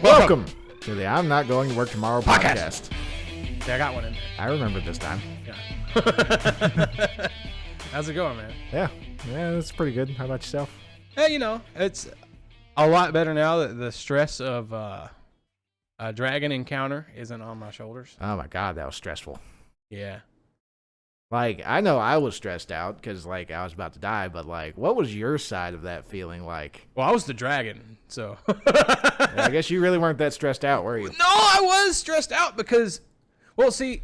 Welcome to the I'm Not Going to Work Tomorrow podcast. Yeah, I got one in there. I remember this time. Yeah. How's it going, man? Yeah, that's pretty good. How about yourself? Hey, it's a lot better now that the stress of a dragon encounter isn't on my shoulders. Oh my God, that was stressful. Yeah. Like, I know I was stressed out because, like, I was about to die, but, like, what was your side of that feeling like? Well, I was the dragon, so. Yeah, I guess you really weren't that stressed out, were you? No, I was stressed out because, well, see.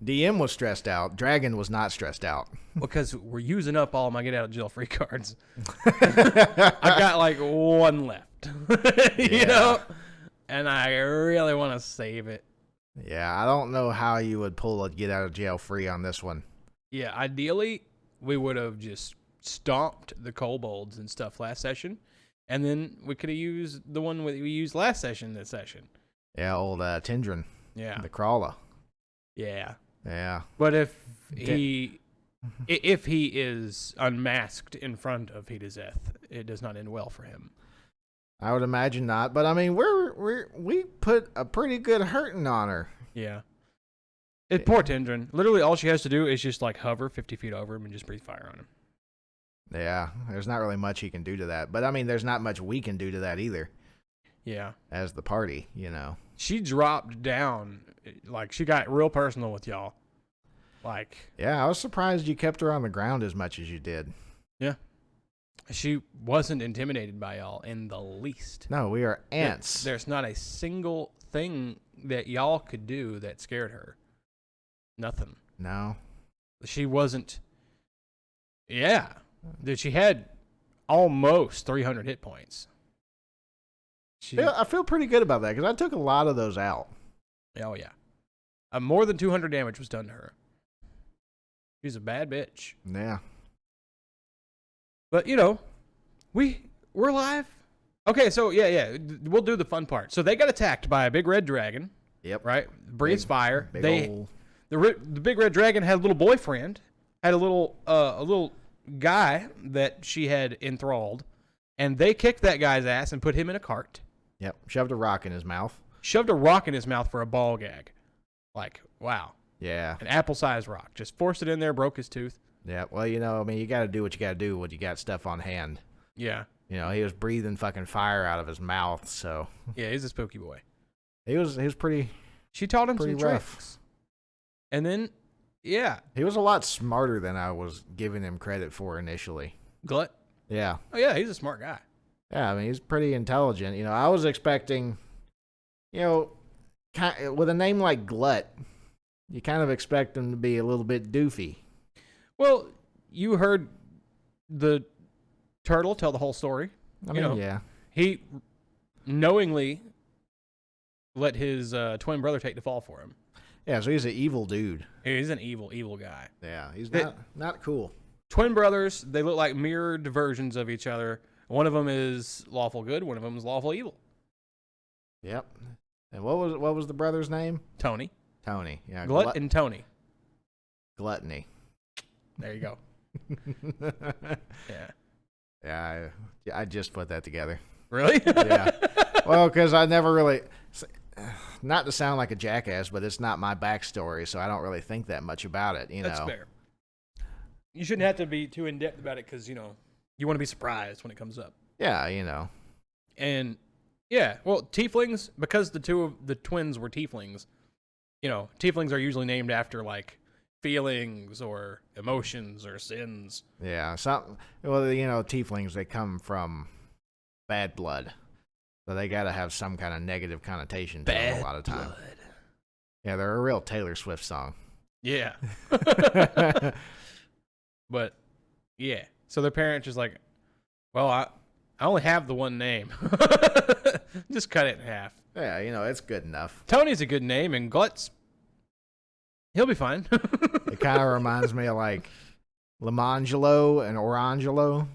DM was stressed out. Dragon was not stressed out. Because we're using up all my get-out-of-jail-free cards. I got, like, one left, you know? And I really want to save it. Yeah, I don't know how you would pull a get-out-of-jail-free on this one. Yeah, ideally, we would have just stomped the kobolds and stuff last session, and then we could have used the one we used last session this session. Yeah, old Tindrin. Yeah. The crawler. Yeah. Yeah. But if he is unmasked in front of Hidazeth, it does not end well for him. I would imagine not, but I mean, we put a pretty good hurting on her. Yeah. Poor Tindrin. Literally, all she has to do is just like hover 50 feet over him and just breathe fire on him. Yeah, there's not really much he can do to that. But I mean, there's not much we can do to that either. Yeah. As the party, you know. She dropped down, like she got real personal with y'all. Like. Yeah, I was surprised you kept her on the ground as much as you did. Yeah. She wasn't intimidated by y'all in the least. No, we are ants. There's not a single thing that y'all could do that scared her. Nothing. No. She wasn't. Yeah. Dude, she had almost 300 hit points. I feel pretty good about that because I took a lot of those out. Oh, yeah. More than 200 damage was done to her. She's a bad bitch. Yeah. But, we're live. Okay, so, yeah. We'll do the fun part. So they got attacked by a big red dragon. Yep. Right? Breathes fire. The big red dragon had a little boyfriend, had a little guy that she had enthralled, and they kicked that guy's ass and put him in a cart. Yep, shoved a rock in his mouth. Shoved a rock in his mouth for a ball gag. Like, wow. Yeah. An apple-sized rock. Just forced it in there, broke his tooth. Yeah, well, I mean, you got to do what you got to do when you got stuff on hand. Yeah. He was breathing fucking fire out of his mouth, so. Yeah, he's a spooky boy. He was pretty. She taught him pretty some rough. tricks. And then, yeah. He was a lot smarter than I was giving him credit for initially. Glut? Yeah. Oh, yeah, he's a smart guy. Yeah, I mean, he's pretty intelligent. I was expecting, with a name like Glut, you kind of expect him to be a little bit doofy. Well, you heard the turtle tell the whole story. I mean, yeah. He knowingly let his twin brother take the fall for him. Yeah, so he's an evil dude. He's an evil guy. Yeah, he's not cool. Twin brothers, they look like mirrored versions of each other. One of them is lawful good, one of them is lawful evil. Yep. And what was the brother's name? Tony. Tony. Yeah. Glut and Tony. Gluttony. There you go. Yeah. Yeah, I just put that together. Really? Yeah. Well, because I never really, not to sound like a jackass, but it's not my backstory, so I don't really think that much about it, That's fair. You shouldn't have to be too in-depth about it because, you want to be surprised when it comes up. Yeah, And, yeah, well, tieflings, because the two of the twins were tieflings, tieflings are usually named after, like, feelings or emotions or sins. Yeah, tieflings, they come from bad blood. So they got to have some kind of negative connotation to them a lot of time. Blood. Yeah, they're a real Taylor Swift song. Yeah. But, yeah. So their parents just like, well, I only have the one name. Just cut it in half. Yeah, it's good enough. Tony's a good name, and Glut's, he'll be fine. It kind of reminds me of like Lemangelo and Orangelo.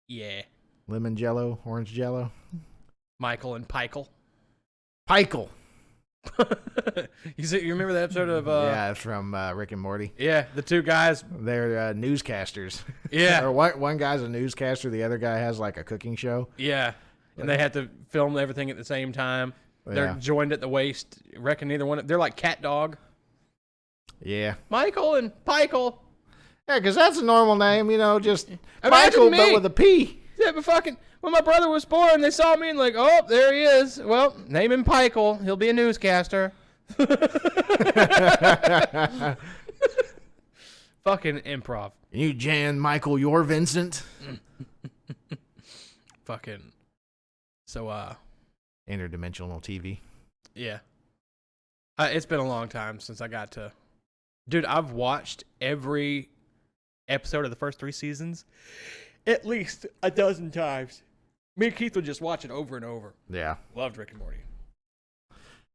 Yeah. Lemon Jello, Orange Jello. Michael and Pikel. Pikel. You remember that episode of... yeah, it's from Rick and Morty. Yeah, the two guys. They're newscasters. Yeah. Or one guy's a newscaster, the other guy has like a cooking show. Yeah, and they had to film everything at the same time. They're Yeah. joined at the waist. Reckon neither one. They're like cat dog. Yeah. Michael and Pikel. Yeah, because that's a normal name, just Imagine Michael, me. but with a P. Yeah, but fucking when my brother was born, they saw me and like, oh, there he is. Well, name him Pikel. He'll be a newscaster. Fucking improv. You Jan Michael, you're Vincent. Fucking. So, Interdimensional TV. yeah. It's been a long time since I got to. Dude, I've watched every episode of the first 3 seasons at least a dozen times. Me and Keith would just watch it over and over. Yeah. Loved Rick and Morty.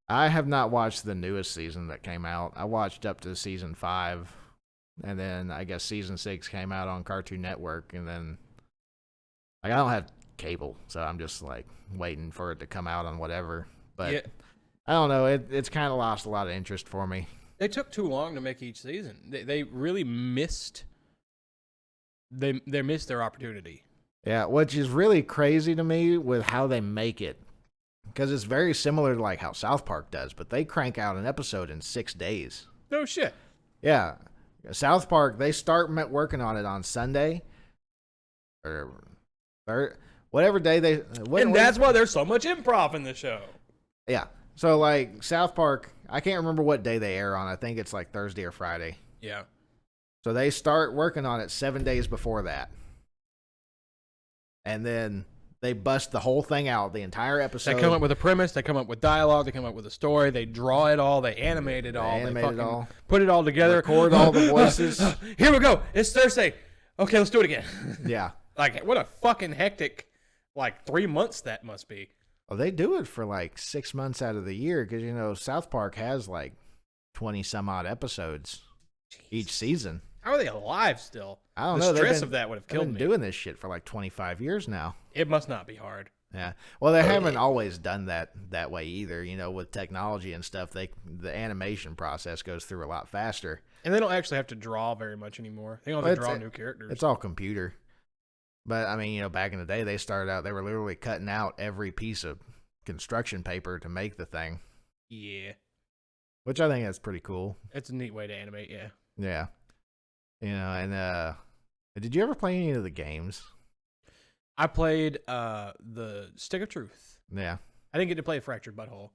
I have not watched the newest season that came out. I watched up to season 5, and then I guess season 6 came out on Cartoon Network, and then I don't have cable, so I'm just like waiting for it to come out on whatever. But Yeah. I don't know. It's kind of lost a lot of interest for me. They took too long to make each season. They really missed. They missed their opportunity. Yeah, which is really crazy to me with how they make it. Because it's very similar to like how South Park does, but they crank out an episode in 6 days. No shit. Yeah. South Park, they start working on it on Sunday. Or whatever day they... And that's why there's so much improv in the show. Yeah. So like South Park, I can't remember what day they air on. I think it's like Thursday or Friday. Yeah. So they start working on it 7 days before that. And then they bust the whole thing out, the entire episode. They come up with a premise, they come up with dialogue, they come up with a story, they draw it all, they animate it all, they fucking put it all together. Record all the voices. Here we go. It's Thursday. Okay, let's do it again. Yeah. Like, what a fucking hectic, 3 months that must be. Well, they do it for like 6 months out of the year because, South Park has like 20 some odd episodes each season. How are they alive still? I don't know. The stress of that would have killed They've me. been doing this shit for like 25 years now. It must not be hard. Yeah. Well, they haven't always done that way either. With technology and stuff, the animation process goes through a lot faster. And they don't actually have to draw very much anymore. They don't have to draw new characters. It's all computer. But, back in the day, they were literally cutting out every piece of construction paper to make the thing. Yeah. Which I think that's pretty cool. It's a neat way to animate, yeah. Yeah. Did you ever play any of the games? I played the Stick of Truth. Yeah. I didn't get to play Fractured Butthole.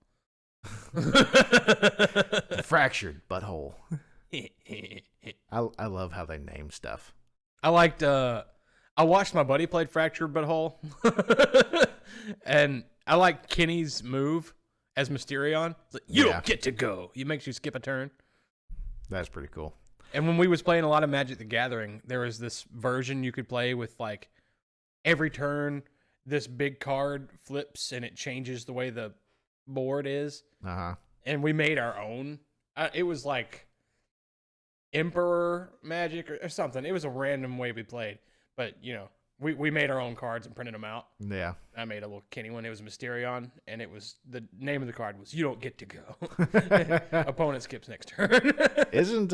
Fractured Butthole. I love how they name stuff. I liked, I watched my buddy played Fractured Butthole. And I like Kenny's move as Mysterion. It's like, you don't get to go. It makes you skip a turn. That's pretty cool. And when we was playing a lot of Magic the Gathering, there was this version you could play with every turn, this big card flips and it changes the way the board is. Uh-huh. And we made our own. It was like Emperor Magic or something. It was a random way we played. But, we made our own cards and printed them out. Yeah. I made a little Kenny one. It was Mysterion, and it was the name of the card was "You don't get to go." Opponent skips next turn. Isn't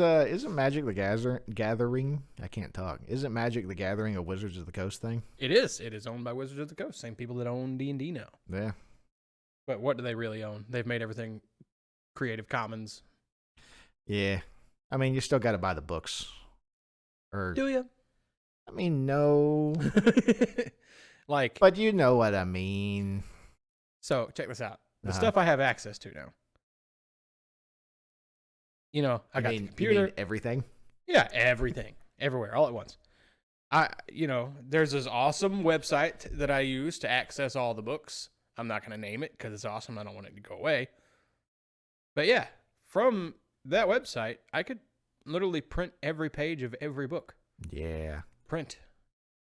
Magic the Gathering? I can't talk. Isn't Magic the Gathering a Wizards of the Coast thing? It is. It is owned by Wizards of the Coast, same people that own D&D now. Yeah. But what do they really own? They've made everything Creative Commons. Yeah. You still got to buy the books. Do you? No. But you know what I mean. So, check this out. The stuff I have access to now. I got the computer. You mean everything? Yeah, everything. Everywhere, all at once. There's this awesome website that I use to access all the books. I'm not going to name it because it's awesome. I don't want it to go away. But yeah, from that website, I could literally print every page of every book. Yeah. Print.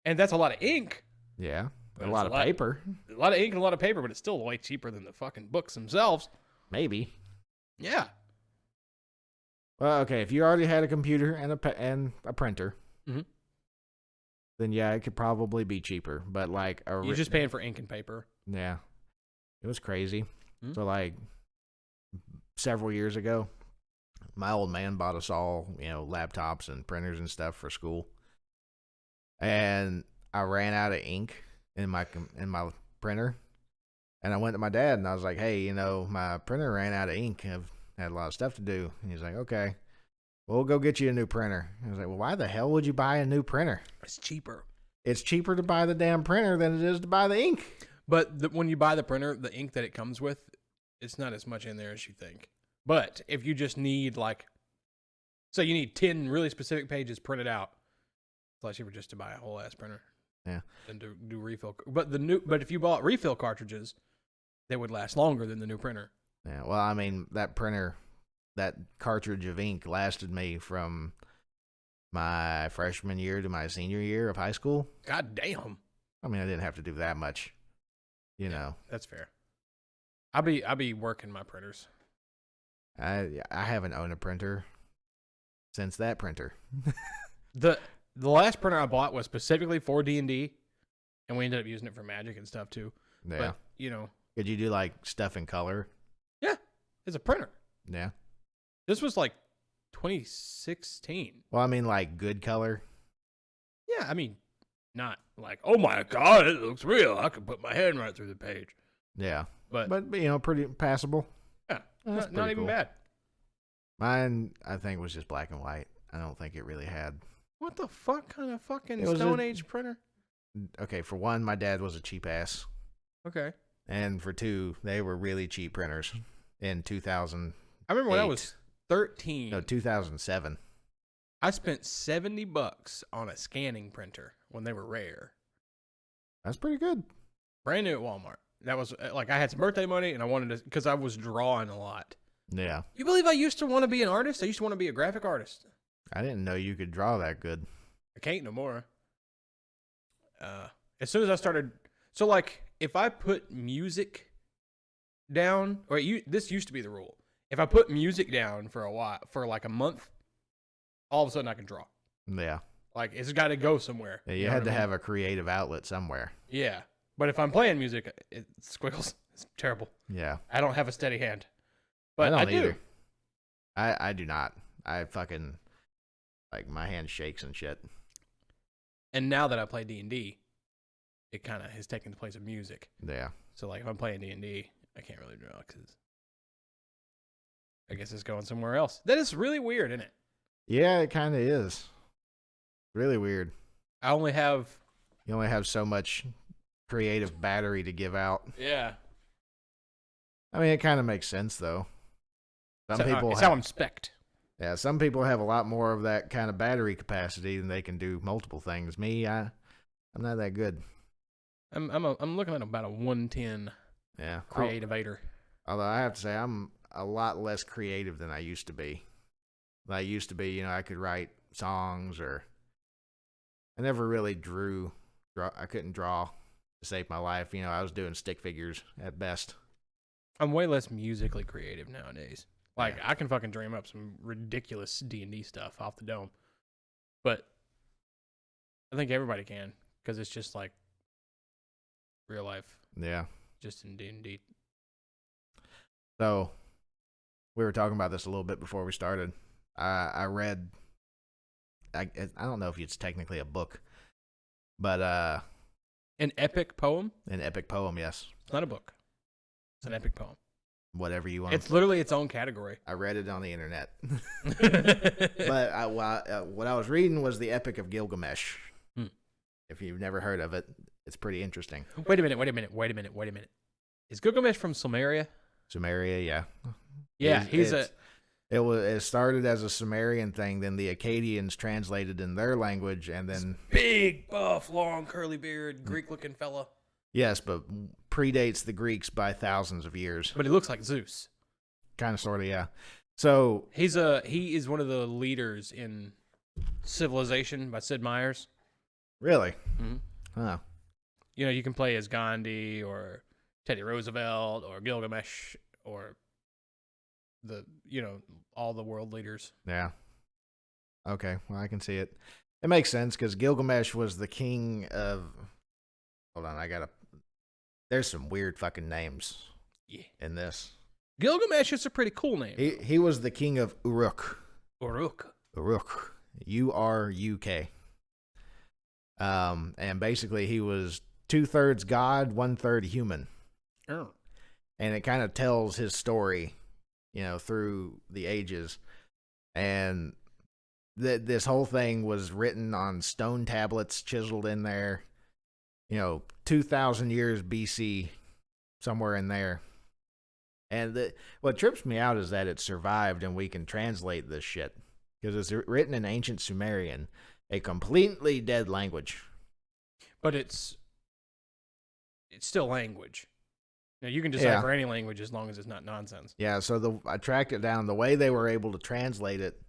And that's a lot of ink. Yeah. A lot of paper. A lot of ink and a lot of paper, but it's still way cheaper than the fucking books themselves. Maybe. Yeah. Well, okay. If you already had a computer and a printer, then yeah, it could probably be cheaper. But you're just paying for ink and paper. Yeah. It was crazy. So several years ago, my old man bought us all, laptops and printers and stuff for school. And I ran out of ink in my printer. And I went to my dad and I was like, hey, my printer ran out of ink. I've had a lot of stuff to do. And he's like, okay, we'll go get you a new printer. I was like, well, why the hell would you buy a new printer? It's cheaper. It's cheaper to buy the damn printer than it is to buy the ink. But when you buy the printer, the ink that it comes with, it's not as much in there as you think. But if you just need so you need 10 really specific pages printed out, it's a lot cheaper just to buy a whole ass printer. Yeah. Than to do refill. But if you bought refill cartridges, they would last longer than the new printer. Yeah. Well, I mean, that printer, that cartridge of ink lasted me from my freshman year to my senior year of high school. God damn. I mean, I didn't have to do that much, know. That's fair. I'll be working my printers. I haven't owned a printer since that printer. The last printer I bought was specifically for D&D, and we ended up using it for Magic and stuff too. Yeah. But, Could you do like stuff in color? Yeah, it's a printer. Yeah. This was like 2016. Well, I mean, like good color. Yeah, I mean, not like, oh my God, it looks real. I could put my hand right through the page. Yeah. But pretty passable. Yeah, That's not even cool. bad. Mine, I think, was just black and white. I don't think it really had. What the fuck kind of fucking It was Stone Age printer? Okay, for one, my dad was a cheap ass. Okay. And for two, they were really cheap printers in 2000. I remember when I was 13. No, 2007. I spent $70 on a scanning printer when they were rare. That's pretty good. Brand new at Walmart. That was like I had some birthday money and I wanted to, because I was drawing a lot. Yeah. You believe I used to want to be an artist? I used to want to be a graphic artist. I didn't know you could draw that good. I can't no more. As soon as I started, so like if I put music down, this used to be the rule. If I put music down for a while, for like a month, all of a sudden I can draw. Yeah. Like it's got to go somewhere. Yeah, you had to have a creative outlet somewhere. Yeah. But if I'm playing music, it squiggles. It's terrible. Yeah. I don't have a steady hand. But I don't do. either. I do not. I fucking, like, my hand shakes and shit. And now that I play D&D, it kind of has taken the place of music. Yeah. So, like, if I'm playing D&D, I can't really draw because I guess it's going somewhere else. That is really weird, isn't it? Yeah, it kind of is. Really weird. You only have so much creative battery to give out. Yeah. I mean, it kind of makes sense, though. It's how I'm spec'd. Yeah, some people have a lot more of that kind of battery capacity than they can do multiple things. Me, I'm not that good. I'm looking at about a 110 creativator. Although I have to say, I'm a lot less creative than I used to be. I used to be, I could write songs, or I never really draw. I couldn't draw to save my life. I was doing stick figures at best. I'm way less musically creative nowadays. Like, I can fucking dream up some ridiculous D&D stuff off the dome. But I think everybody can, because it's just like real life. Yeah. Just in D&D. So, we were talking about this a little bit before we started. I read, I don't know if it's technically a book, but an epic poem? An epic poem, yes. It's not a book. It's an epic poem. Whatever you want. It's literally its own category. I read it on the internet. But what I was reading was the Epic of Gilgamesh. If you've never heard of it, it's pretty interesting. Wait a minute. Is Gilgamesh from Sumeria? Sumeria, yeah. Yeah, It started as a Sumerian thing, then the Akkadians translated in their language, and then big, buff, long, curly beard, Greek-looking fella. Yes, but predates the Greeks by thousands of years. But he looks like Zeus. Kind of, sort of, yeah. So he is one of the leaders in Civilization by Sid Meier's. Really? Mm-hmm. Huh. You can play as Gandhi or Teddy Roosevelt or Gilgamesh or all the world leaders. Yeah. Okay, well, I can see it. It makes sense because Gilgamesh was the king of... Hold on, there's some weird fucking names in this. Gilgamesh is a pretty cool name. He was the king of Uruk. Uruk. Uruk. And basically he was 2/3 god, 1/3 human. Oh. And it kind of tells his story, through the ages. And this whole thing was written on stone tablets chiseled in there, 2,000 years BC, somewhere in there. And what trips me out is that it survived and we can translate this shit. Because it's written in ancient Sumerian, a completely dead language. But it's still language. You can decipher any language as long as it's not nonsense. Yeah, so I tracked it down. The way they were able to translate it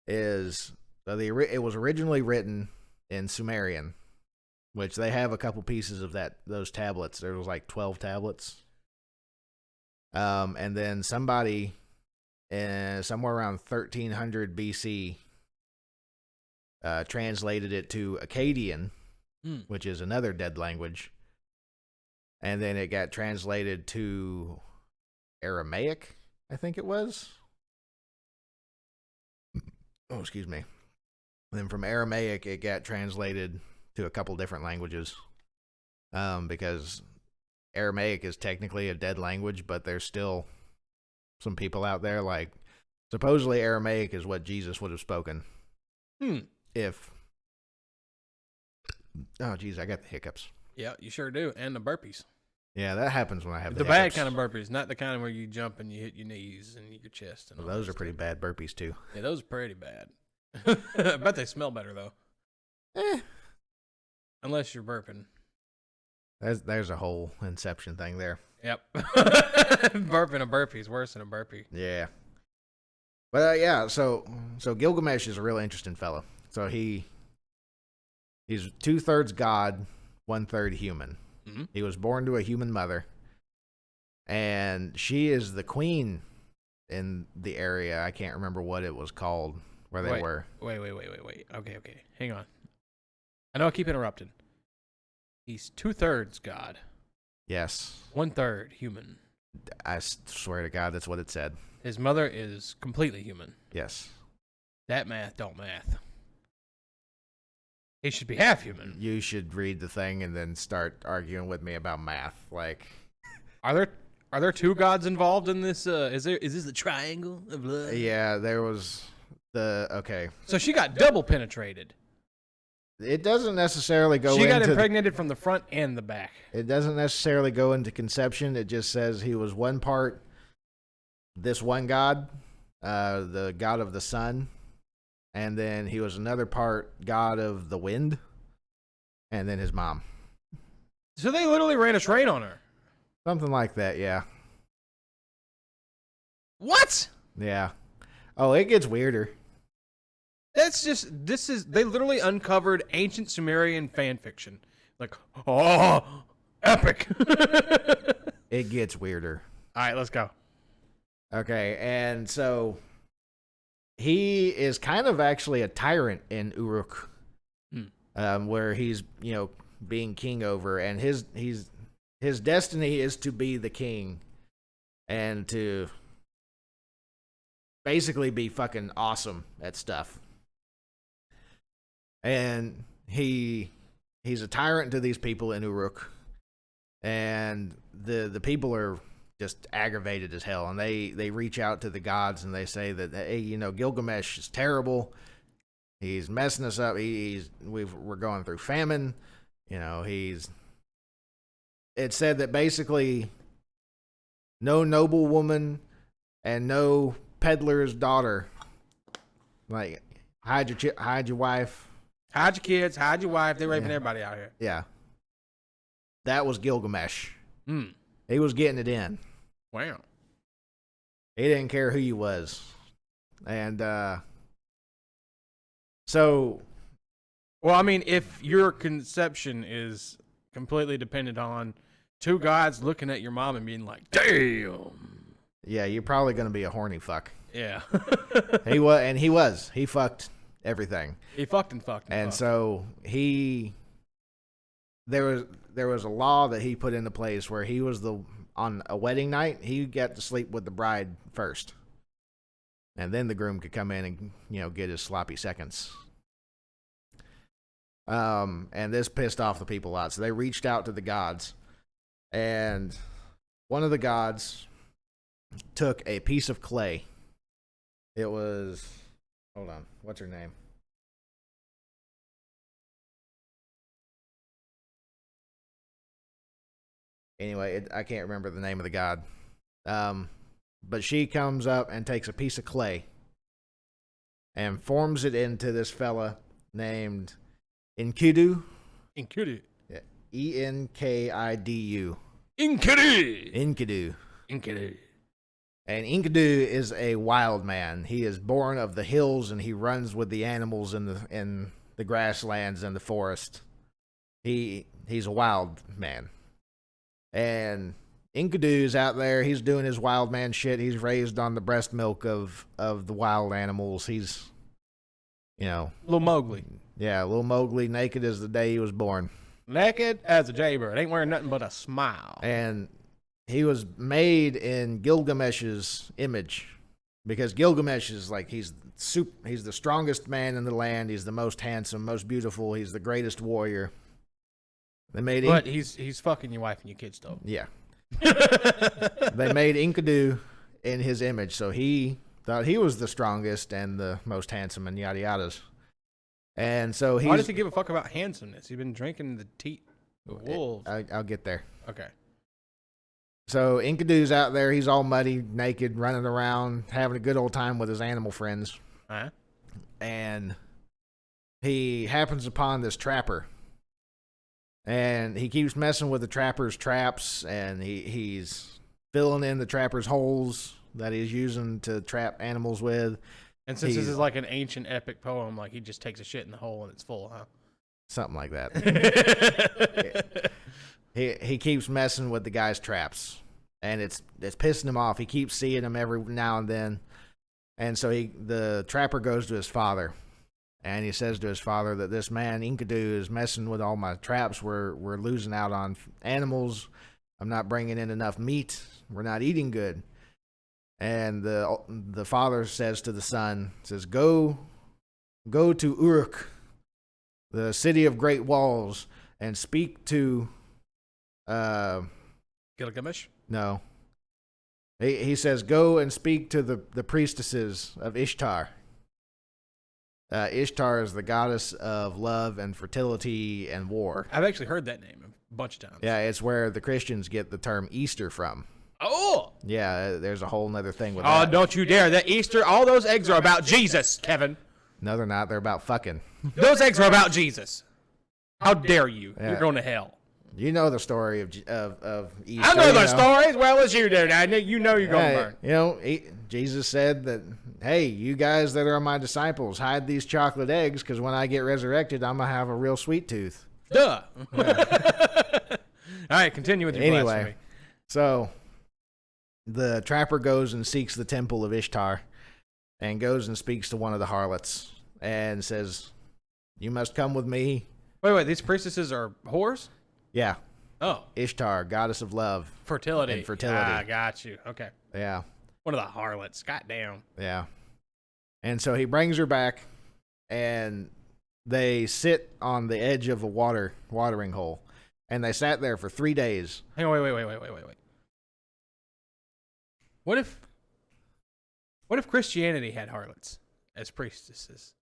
is it was originally written in Sumerian, which they have a couple pieces of those tablets. There was like 12 tablets. And then somebody somewhere around 1300 BC translated it to Akkadian, which is another dead language. And then it got translated to Aramaic, I think it was. Oh, excuse me. And then from Aramaic, it got translated to a couple different languages. Because Aramaic is technically a dead language, but there's still some people out there like, supposedly Aramaic is what Jesus would have spoken. If. Oh, geez, I got the hiccups. Yeah, you sure do. And the burpees. Yeah, that happens when I have the hiccups. bad kind of burpees, not the kind where you jump and you hit your knees and your chest. And well, those are pretty bad burpees, too. Yeah, those are pretty bad. I bet they smell better, though. Unless you're burping. There's a whole Inception thing there. Yep. Burping a burpee is worse than a burpee. Yeah. But, yeah, so Gilgamesh is a real interesting fellow. So he's 2/3 god, 1/3 human. Mm-hmm. He was born to a human mother, and she is the queen in the area. I can't remember what it was called, where they were. Wait. Okay. Hang on. I know I keep interrupting. He's 2/3 god. Yes. 1/3 human. I swear to God, that's what it said. His mother is completely human. Yes. That math don't math. He should be half human. You should read the thing and then start arguing with me about math. Like, are there two gods involved in this? Is this the triangle of love? Yeah, there was okay. So she got double penetrated. It doesn't necessarily go. She got impregnated from the front and the back. It doesn't necessarily go into conception. It just says he was one part this one god, the god of the sun. And then he was another part god of the wind. And then his mom. So they literally ran a train on her. Something like that, yeah. What? Yeah. Oh, it gets weirder. They literally uncovered ancient Sumerian fan fiction. Like, oh, epic. It gets weirder. All right, let's go. Okay, and so he is kind of actually a tyrant in Uruk, where he's being king over, and his destiny is to be the king, and to basically be fucking awesome at stuff. And he's a tyrant to these people in Uruk, and the people are just aggravated as hell, and they reach out to the gods and they say that, hey, Gilgamesh is terrible. He's messing us up. We're going through famine. It said that basically no noble woman and no peddler's daughter, like hide your wife, hide your kids, hide your wife. They're raping everybody out here. Yeah, that was Gilgamesh. He was getting it in. Wow. He didn't care who you was. And so... Well, I mean, if your conception is completely dependent on two gods looking at your mom and being like, damn. Yeah, you're probably going to be a horny fuck. Yeah. He was. He fucked everything. He fucked and fucked. And so there was a law that he put into place where he was on a wedding night, he got to sleep with the bride first. And then the groom could come in and, get his sloppy seconds. And this pissed off the people a lot. So they reached out to the gods. And one of the gods took a piece of clay. It was, hold on, what's her name? Anyway, I can't remember the name of the god. But she comes up and takes a piece of clay and forms it into this fella named Enkidu. Enkidu. Yeah. Enkidu. Enkidu. Enkidu. Enkidu. And Enkidu is a wild man. He is born of the hills, and he runs with the animals in the grasslands and the forest. He's a wild man. And Enkidu's out there. He's doing his wild man shit. He's raised on the breast milk of the wild animals. He's, Little Mowgli. Yeah, little Mowgli, naked as the day he was born. Naked as a jaybird. Ain't wearing nothing but a smile. And he was made in Gilgamesh's image, because Gilgamesh is like, he's the strongest man in the land. He's the most handsome, most beautiful. He's the greatest warrior. But he's fucking your wife and your kids, though. Yeah. They made Enkidu in his image, so he thought he was the strongest and the most handsome and yada yadas. And so why does he give a fuck about handsomeness? He's been drinking the tea. Wolves. I'll get there. Okay. So Enkidu's out there. He's all muddy, naked, running around, having a good old time with his animal friends. Uh-huh. And he happens upon this trapper. And he keeps messing with the trapper's traps, and he's filling in the trapper's holes that he's using to trap animals with. And since this is like an ancient epic poem, like he just takes a shit in the hole and it's full, huh? Something like that. He keeps messing with the guy's traps, and it's pissing him off. He keeps seeing him every now and then. And so the trapper goes to his father, and he says to his father that this man, Enkidu, is messing with all my traps. We're losing out on animals. I'm not bringing in enough meat. We're not eating good. And the father says to the son, go to Uruk, the city of great walls, and speak to Gilgamesh? No. He says, go and speak to the priestesses of Ishtar. Ishtar is the goddess of love and fertility and war. I've actually heard that name a bunch of times. Yeah, it's where the Christians get the term Easter from. Oh! Yeah, there's a whole nother thing with that. that. Oh, don't you dare. That Easter, all those eggs are about Jesus, Kevin. No, they're not. They're about fucking. Those eggs are about Jesus. How dare you? Yeah. You're going to hell. You know the story of Easter. I know the story as well as you do. Now, you know you're going to burn. Jesus said that, hey, you guys that are my disciples, hide these chocolate eggs, because when I get resurrected, I'm going to have a real sweet tooth. Duh. Yeah. All right, continue with your blasphemy. So the trapper goes and seeks the temple of Ishtar, and goes and speaks to one of the harlots and says, you must come with me. Wait, these priestesses are whores? Yeah. Oh. Ishtar, goddess of love. Fertility. And fertility. Ah, got you. Okay. Yeah. One of the harlots. Goddamn. Yeah. And so he brings her back, and they sit on the edge of a watering hole. And they sat there for 3 days. Hang on, wait. What if Christianity had harlots as priestesses?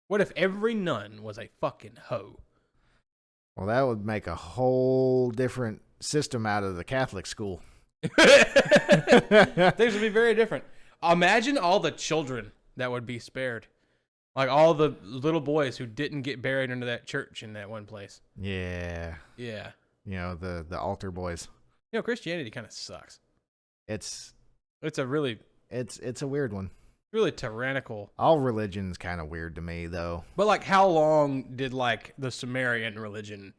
What if every nun was a fucking hoe? Well, that would make a whole different system out of the Catholic school. Things would be very different. Imagine all the children that would be spared. Like all the little boys who didn't get buried into that church in that one place. Yeah. Yeah. The altar boys. Christianity kind of sucks. It's a weird one. Really tyrannical. All religion's kind of weird to me, though. But like, how long did like the Sumerian religion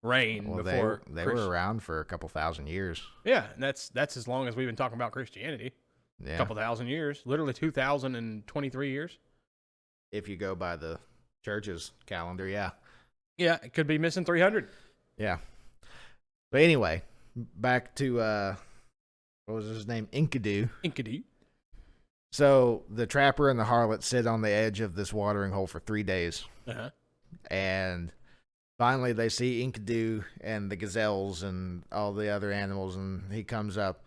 reign before they were around for a couple thousand years? Yeah, and that's as long as we've been talking about Christianity. Yeah. A couple thousand years, literally 2,023 years. If you go by the church's calendar, yeah. Yeah, it could be missing 300. Yeah. But anyway, back to what was his name? Enkidu. So the trapper and the harlot sit on the edge of this watering hole for 3 days. Uh-huh. And finally they see Enkidu and the gazelles and all the other animals, and he comes up,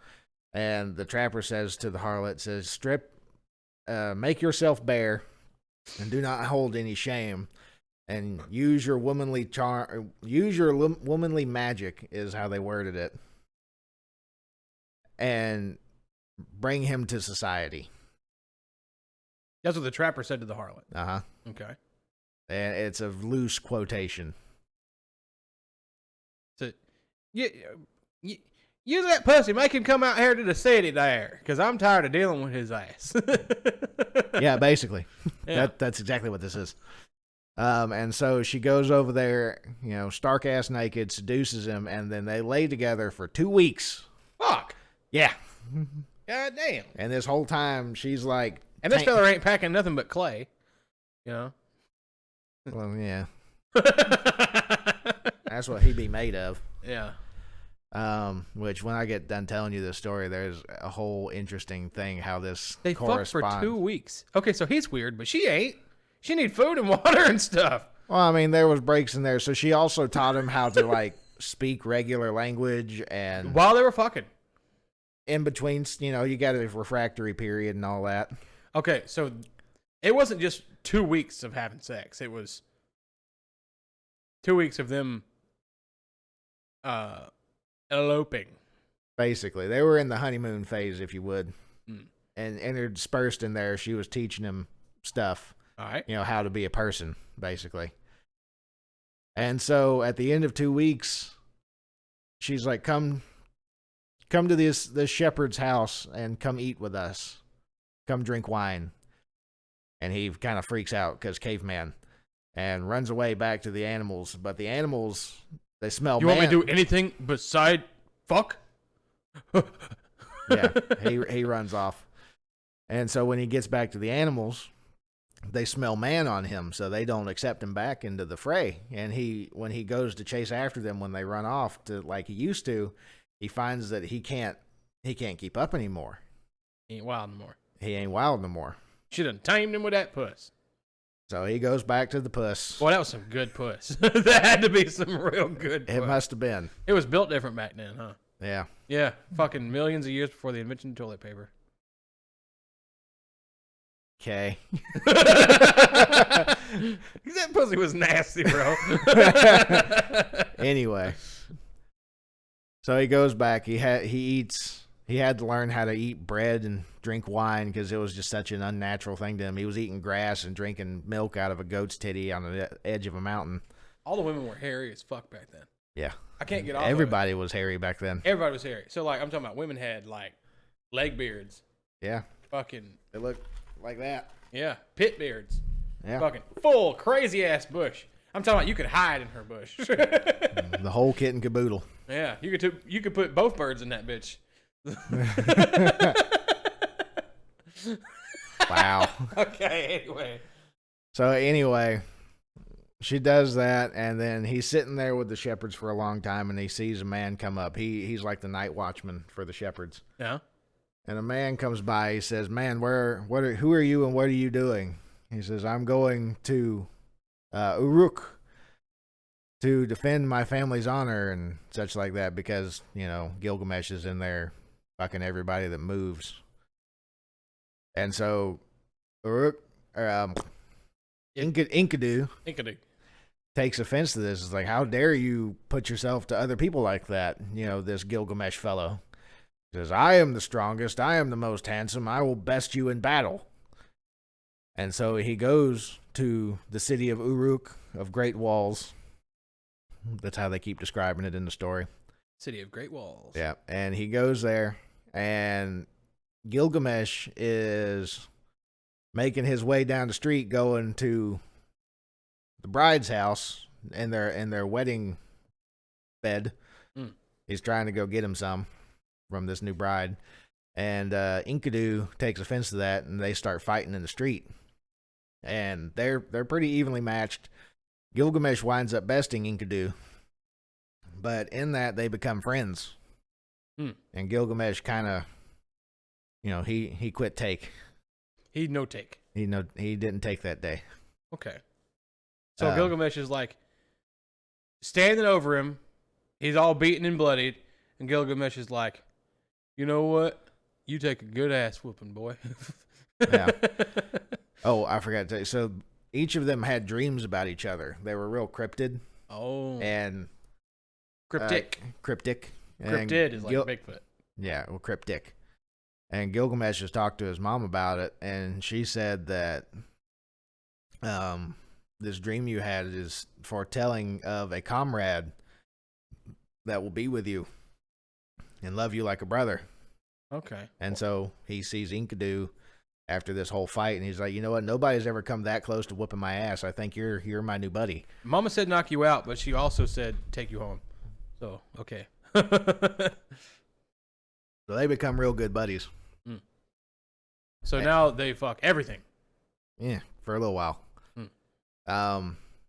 and the trapper says to the harlot, says, "Strip, make yourself bare, and do not hold any shame, and use your womanly womanly magic," is how they worded it, and bring him to society. That's what the trapper said to the harlot. Uh-huh. Okay. And it's a loose quotation. So, use that pussy. Make him come out here to the city there, because I'm tired of dealing with his ass. Yeah, basically. Yeah. That's exactly what this is. And so she goes over there, stark ass naked, seduces him, and then they lay together for 2 weeks. Fuck. Yeah. God damn. And this whole time she's like, and this fella ain't packing nothing but clay. Well, yeah. That's what he be made of. Yeah. Which when I get done telling you this story, there's a whole interesting thing how this they corresponds. Fucked for 2 weeks. Okay, so he's weird, but she ain't. She need food and water and stuff. Well, I mean, there was breaks in there, so she also taught him how to like speak regular language, and while they were fucking. In between, you got a refractory period and all that. Okay, so it wasn't just 2 weeks of having sex. It was 2 weeks of them eloping. Basically, they were in the honeymoon phase, if you would. Mm. And interspersed in there, she was teaching him stuff. All right. How to be a person, basically. And so at the end of 2 weeks, she's like, come to this shepherd's house and come eat with us. Come drink wine. And he kind of freaks out because caveman, and runs away back to the animals. But the animals, they smell You man. want me to do anything beside fuck? Yeah, he runs off. And so when he gets back to the animals, they smell man on him, so they don't accept him back into the fray. And when he goes to chase after them when they run off to like he used to, he finds that he can't keep up anymore. He ain't wild no more. He ain't wild no more. Should have tamed him with that puss. So he goes back to the puss. Boy, that was some good puss. That had to be some real good puss. It must have been. It was built different back then, huh? Yeah. Yeah, fucking millions of years before the invention of toilet paper. Okay. That pussy was nasty, bro. Anyway. So he goes back. He had to learn how to eat bread and drink wine because it was just such an unnatural thing to him. He was eating grass and drinking milk out of a goat's titty on the edge of a mountain. All the women were hairy as fuck back then. Yeah. I can't get off Everybody was hairy back then. Everybody was hairy. So, like, I'm talking about women had, like, leg beards. Yeah. Fucking. They looked like that. Yeah. Pit beards. Yeah. Fucking full, crazy-ass bush. I'm talking about you could hide in her bush. The whole kit and caboodle. Yeah. You could put both birds in that bitch. Wow. Okay, anyway. So anyway, she does that, and then he's sitting there with the shepherds for a long time, and he sees a man come up. He's like the night watchman for the shepherds. Yeah. And a man comes by. He says, "Man, who are you, and what are you doing?" He says, "I'm going to Uruk to defend my family's honor and such like that, because Gilgamesh is in there fucking everybody that moves." And so Uruk, Enkidu takes offense to this. It's like, how dare you put yourself to other people like that? This Gilgamesh fellow says, "I am the strongest. I am the most handsome. I will best you in battle." And so he goes to the city of Uruk of Great Walls. That's how they keep describing it in the story. City of Great Walls. Yeah, and he goes there, and Gilgamesh is making his way down the street going to the bride's house in their wedding bed. He's trying to go get him some from this new bride. And Enkidu takes offense to that, and they start fighting in the street. And they're pretty evenly matched. Gilgamesh winds up besting Enkidu. But in that, they become friends. And Gilgamesh kind of, he quit take. He no take. He didn't take that day. Okay. So Gilgamesh is like, standing over him. He's all beaten and bloodied. And Gilgamesh is like, you know what? You take a good ass whooping, boy. Yeah. Oh, I forgot to tell you. So each of them had dreams about each other. They were real cryptid. Oh. And Cryptic. Cryptic. Cryptid is like Bigfoot. Yeah, well, cryptic. And Gilgamesh just talked to his mom about it, and she said that this dream you had is foretelling of a comrade that will be with you and love you like a brother. Okay. And so he sees Enkidu after this whole fight, and he's like, you know what? Nobody's ever come that close to whooping my ass. I think you're my new buddy. Mama said knock you out, but she also said take you home. So, okay. So they become real good buddies. So now they fuck everything. Yeah, for a little while. Hmm.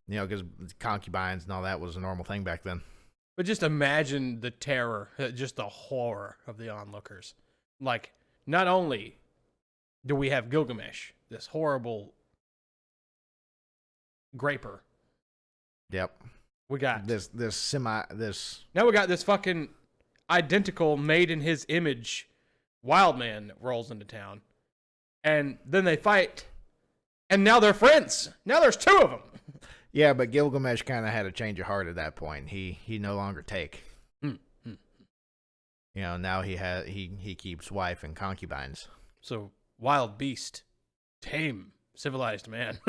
You know, because concubines and all that was a normal thing back then. But just imagine the terror, just the horror of the onlookers. Like, not only do we have Gilgamesh, this horrible graper. Yep. We got this. Now we got this fucking identical, made in his image, wild man that rolls into town. And then they fight, and now they're friends. Now there's two of them. Yeah, but Gilgamesh kind of had a change of heart at that point. He no longer take. You know, now he keeps wife and concubines. So wild beast, tame civilized man.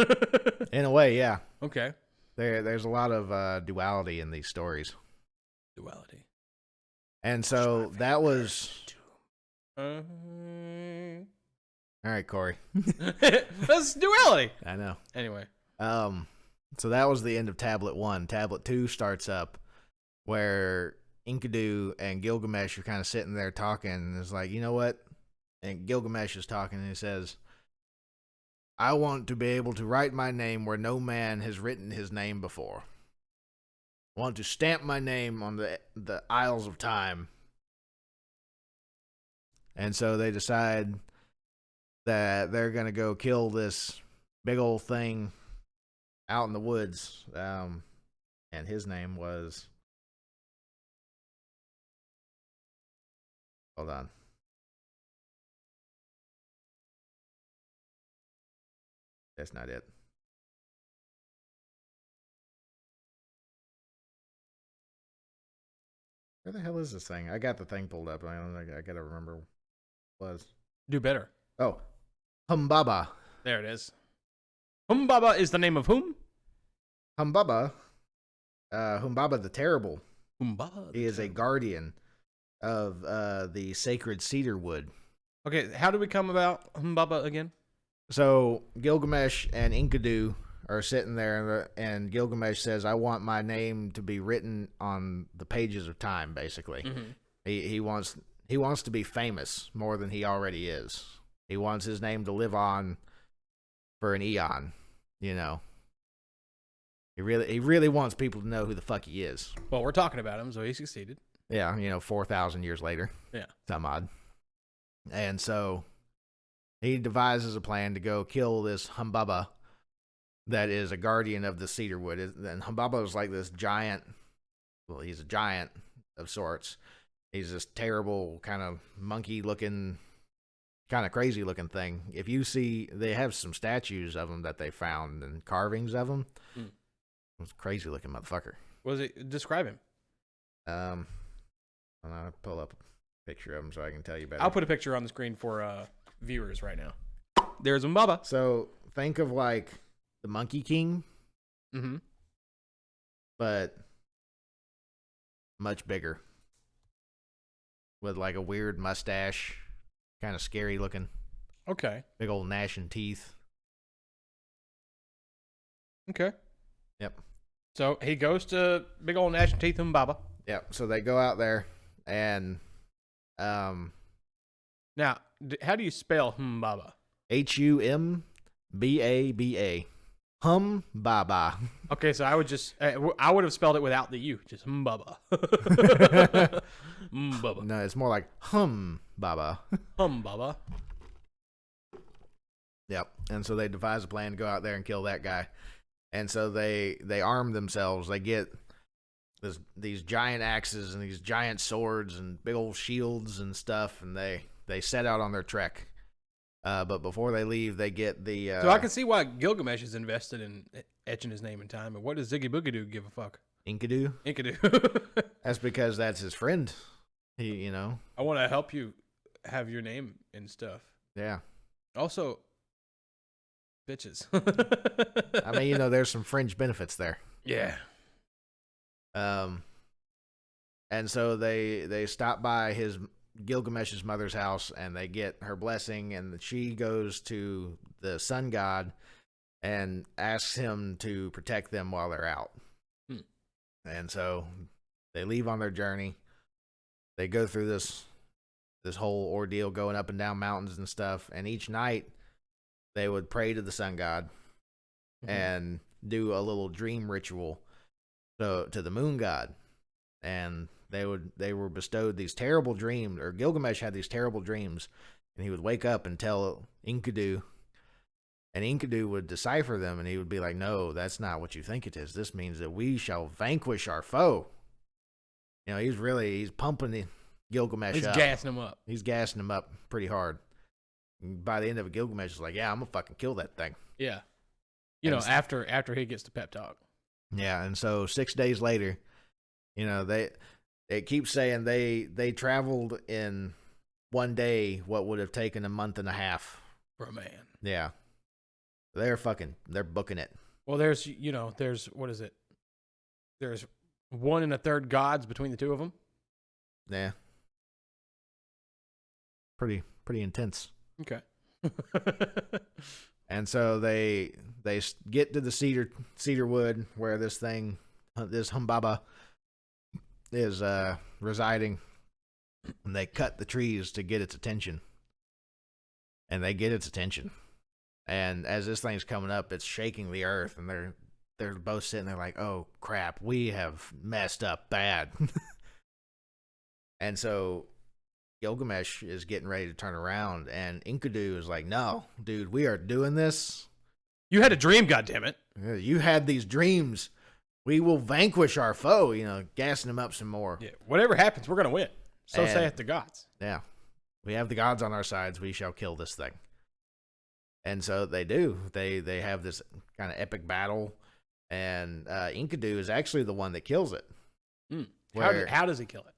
In a way, yeah. Okay. There's a lot of duality in these stories. Duality. And so that was. All right, Corey. That's duality. I know. Anyway. So that was the end of Tablet 1. Tablet 2 starts up where Enkidu and Gilgamesh are kind of sitting there talking, and it's like, you know what? And Gilgamesh is talking, and he says, I want to be able to write my name where no man has written his name before. I want to stamp my name on the Isles of Time. And so they decide that they're going to go kill this big old thing out in the woods. And his name was... Hold on. That's not it. Where the hell is this thing? I got the thing pulled up. I gotta remember what it was. Do better. Oh, Humbaba. There it is. Humbaba is the name of whom? Humbaba. Humbaba the Terrible. Humbaba. He is a guardian of the sacred cedar wood. Okay, how do we come about Humbaba again? So Gilgamesh and Enkidu are sitting there, and Gilgamesh says, I want my name to be written on the pages of time, basically. Mm-hmm. He wants to be famous more than he already is. He wants his name to live on for an eon, you know. He really wants people to know who the fuck he is. Well, we're talking about him, so he succeeded. Yeah, 4,000 years later. Yeah. Some odd. And so he devises a plan to go kill this Humbaba that is a guardian of the cedarwood. And Humbaba is like this giant, well, he's a giant of sorts. He's this terrible kind of monkey-looking, kind of crazy-looking thing. If you see, they have some statues of him that they found and carvings of him. It's a crazy-looking motherfucker. What was it? Describe him. I'll pull up a picture of him so I can tell you better. I'll put a picture on the screen for viewers right now. There's Humbaba. So think of like the Monkey King, but much bigger, with like a weird mustache, kind of scary looking. Okay. Big old gnashing teeth. Okay. Yep. So he goes to big old gnashing teeth Humbaba. Yep. So they go out there and now, how do you spell Humbaba? Humbaba. Humbaba. Okay, so I would have spelled it without the U, just Humbaba. Humbaba. No, it's more like Humbaba. Humbaba. Yep. And so they devise a plan to go out there and kill that guy. And so they arm themselves. They get these giant axes and these giant swords and big old shields and stuff, and they set out on their trek. But before they leave, they get the. So I can see why Gilgamesh is invested in etching his name in time. And what does Ziggyboogydoog give a fuck? Enkidu. Enkidu. That's because that's his friend. I want to help you have your name and stuff. Yeah. Also, bitches. I mean, there's some fringe benefits there. Yeah. And so they stop by Gilgamesh's mother's house, and they get her blessing, and she goes to the sun god and asks him to protect them while they're out. And so they leave on their journey. They go through this whole ordeal, going up and down mountains and stuff, and each night they would pray to the sun god and do a little dream ritual to the moon god. And they were bestowed these terrible dreams, or Gilgamesh had these terrible dreams, and he would wake up and tell Enkidu, and Enkidu would decipher them, and he would be like, no, that's not what you think it is. This means that we shall vanquish our foe. He's pumping Gilgamesh up. He's gassing him up. He's gassing him up pretty hard. And by the end of it, Gilgamesh is like, yeah, I'm gonna fucking kill that thing. Yeah. After he gets the pep talk. Yeah, and so 6 days later, they keep saying they traveled in one day what would have taken a month and a half. For a man. Yeah. They're booking it. Well, there's what is it? There's 1 1/3 gods between the two of them. Yeah. Pretty intense. Okay. And so they get to the cedar wood where this Humbaba is residing, and they cut the trees to get its attention. And they get its attention. And as this thing's coming up, it's shaking the earth, and they're both sitting there like, oh crap, we have messed up bad. And so Gilgamesh is getting ready to turn around, and Enkidu is like, no, dude, we are doing this. You had a dream, goddammit. You had these dreams. We will vanquish our foe, gassing him up some more. Yeah, whatever happens, we're going to win. So saith the gods. Yeah. We have the gods on our sides. We shall kill this thing. And so they do. They have this kind of epic battle, and Enkidu is actually the one that kills it. How does he kill it?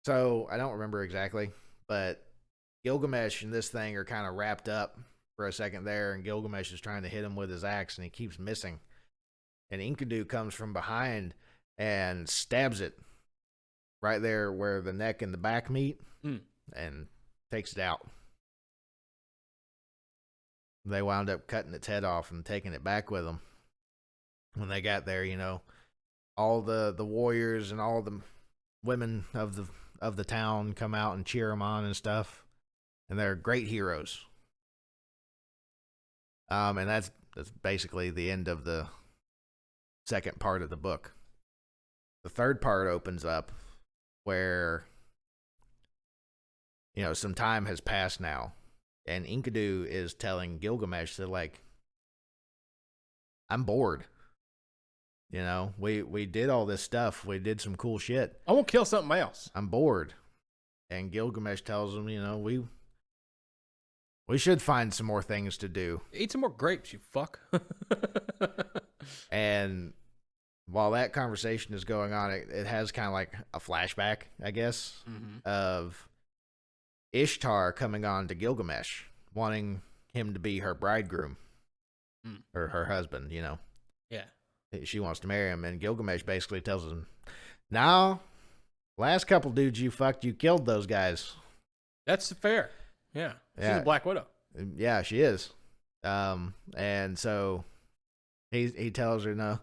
So I don't remember exactly, but Gilgamesh and this thing are kind of wrapped up for a second there, and Gilgamesh is trying to hit him with his axe, and he keeps missing. And Enkidu comes from behind and stabs it right there where the neck and the back meet, and takes it out. They wound up cutting its head off and taking it back with them. When they got there, all the warriors and all the women of the town come out and cheer them on and stuff, and they're great heroes. And that's basically the end of the second part of the book. The third part opens up where some time has passed now, and Enkidu is telling Gilgamesh that, like, I'm bored. We did all this stuff. We did some cool shit. I won't kill something else. I'm bored. And Gilgamesh tells him, we should find some more things to do. Eat some more grapes, you fuck. And while that conversation is going on, it has kind of like a flashback, I guess, of Ishtar coming on to Gilgamesh, wanting him to be her bridegroom, or her husband, Yeah. She wants to marry him, and Gilgamesh basically tells him, no, last couple dudes you fucked, you killed those guys. That's fair. Yeah. She's a Black Widow. Yeah, she is. And so he tells her, no,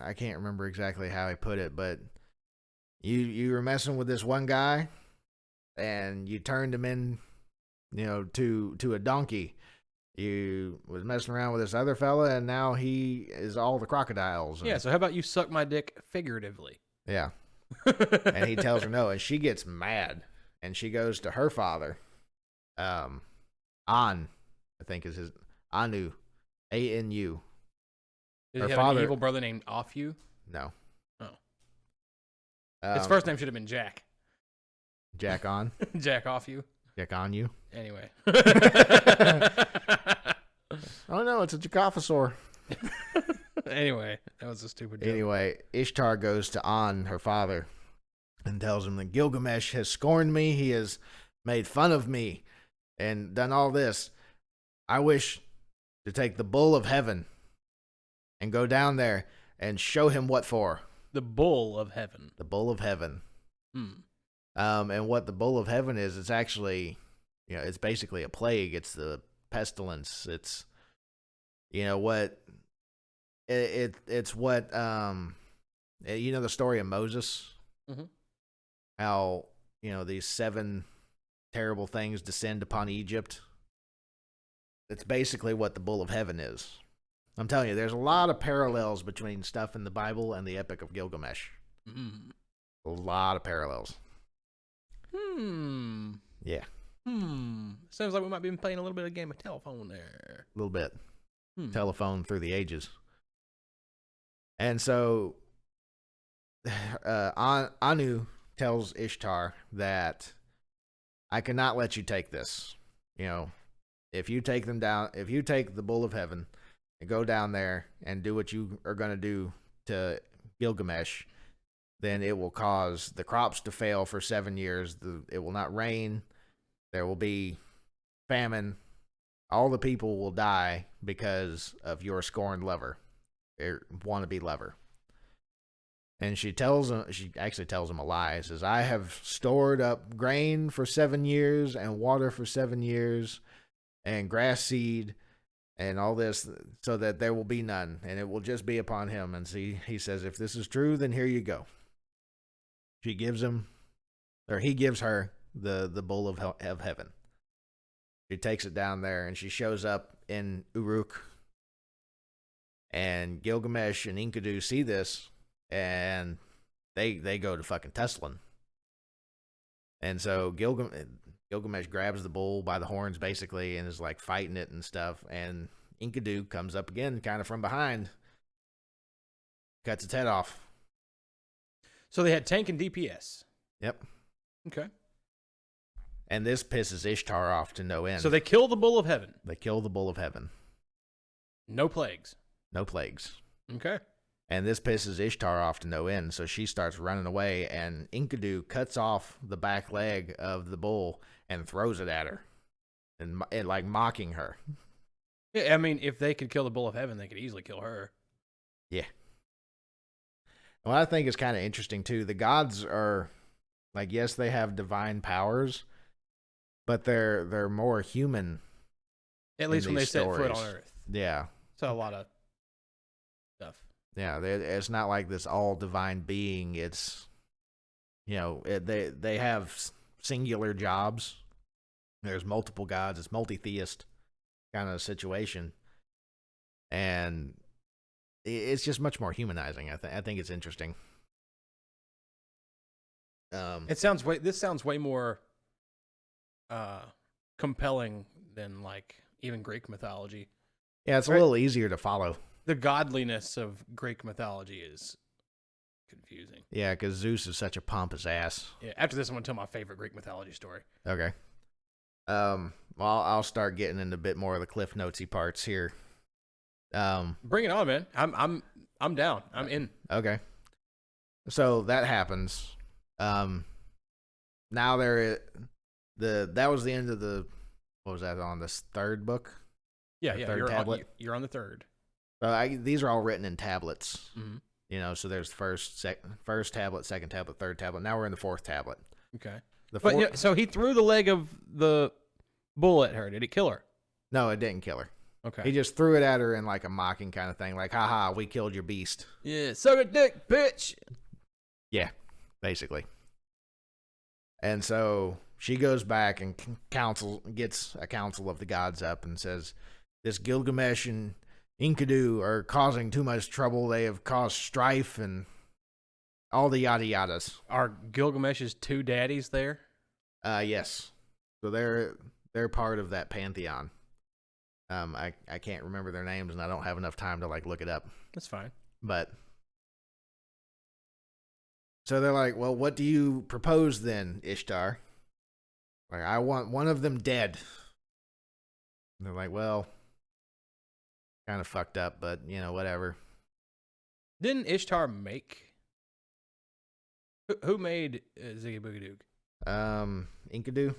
I can't remember exactly how he put it, but you were messing with this one guy, and you turned him in, to a donkey. You was messing around with this other fella, and now he is all the crocodiles. Yeah, so how about you suck my dick figuratively? Yeah. And he tells her no, and she gets mad, and she goes to her father, An, I think is his, Anu, Anu. Did he have an evil brother named Off You? No. Oh. His first name should have been Jack. Jack on? Jack off you. Jack on you? Anyway. Oh, no, it's a Jacophosaur. Anyway, that was a stupid joke. Anyway, Ishtar goes to An, her father, and tells him that Gilgamesh has scorned me. He has made fun of me and done all this. I wish to take the bull of heaven and go down there and show him what for. The bull of heaven. The bull of heaven. Hmm. And what the bull of heaven is, it's actually, it's basically a plague. It's the pestilence. It's, what, it's what, the story of Moses? Mm-hmm. How, these 7 terrible things descend upon Egypt. It's basically what the bull of heaven is. I'm telling you, there's a lot of parallels between stuff in the Bible and the Epic of Gilgamesh. Mm. A lot of parallels. Yeah. Sounds like we might be playing a little bit of game of telephone there. A little bit. Telephone through the ages. And so Anu tells Ishtar that I cannot let you take this. If you take them down, if you take the bull of heaven and go down there and do what you are going to do to Gilgamesh, then it will cause the crops to fail for 7 years. It will not rain. There will be famine. All the people will die because of your scorned lover, or wannabe lover. And she actually tells him a lie. Says, I have stored up grain for 7 years and water for 7 years and grass seed and all this so that there will be none, and it will just be upon him. And he says, if this is true, then here you go. He gives her the bowl of heaven. She takes it down there, and she shows up in Uruk. And Gilgamesh and Enkidu see this, and they go to fucking tussling. And so Gilgamesh grabs the bull by the horns, basically, and is like fighting it and stuff. And Enkidu comes up again, kind of from behind, cuts its head off. So they had tank and DPS. Yep. Okay. And this pisses Ishtar off to no end. So they kill the bull of heaven. They kill the bull of heaven. No plagues. No plagues. Okay. And this pisses Ishtar off to no end, so she starts running away, and Enkidu cuts off the back leg of the bull and throws it at her, and like mocking her. Yeah, I mean, if they could kill the bull of heaven, they could easily kill her. Yeah. What I think is kind of interesting, too, the gods are, like, yes, they have divine powers, but they're more human. At least when they set foot on Earth. Yeah. So a lot of stuff. Yeah, it's not like this all divine being. It's, they have singular jobs. There's multiple gods. It's multi-theist kind of situation. And it's just much more humanizing. I think it's interesting. This sounds way more compelling than like even Greek mythology. Yeah, it's a little easier to follow. The godliness of Greek mythology is confusing. Yeah, because Zeus is such a pompous ass. Yeah, after this, I'm going to tell my favorite Greek mythology story. Okay. Well, I'll start getting into a bit more of the Cliff Notesy parts here. Bring it on, man. I'm down. I'm in. Okay. So that happens. Now that was the end of the, what was that, on this third book? Yeah, third tablet? You're on the third. These are all written in tablets. Mm-hmm. So there's first tablet, second tablet, third tablet. Now we're in the fourth tablet. Okay. So he threw the leg of the bull at her. Did it kill her? No, it didn't kill her. Okay. He just threw it at her in like a mocking kind of thing, like, haha, we killed your beast. Yeah, suck a dick, bitch. Yeah, basically. And so she goes back and gets a council of the gods up and says, this Gilgamesh and Enkidu are causing too much trouble. They have caused strife and all the yada yadas. Are Gilgamesh's two daddies there? Yes. So they're part of that pantheon. I can't remember their names, and I don't have enough time to like look it up. That's fine. But So they're like, well, what do you propose then, Ishtar? Like, I want one of them dead. And they're like, well, kind of fucked up, but, whatever. Didn't Ishtar make? Who made Ziggyboogydoog? Enkidu?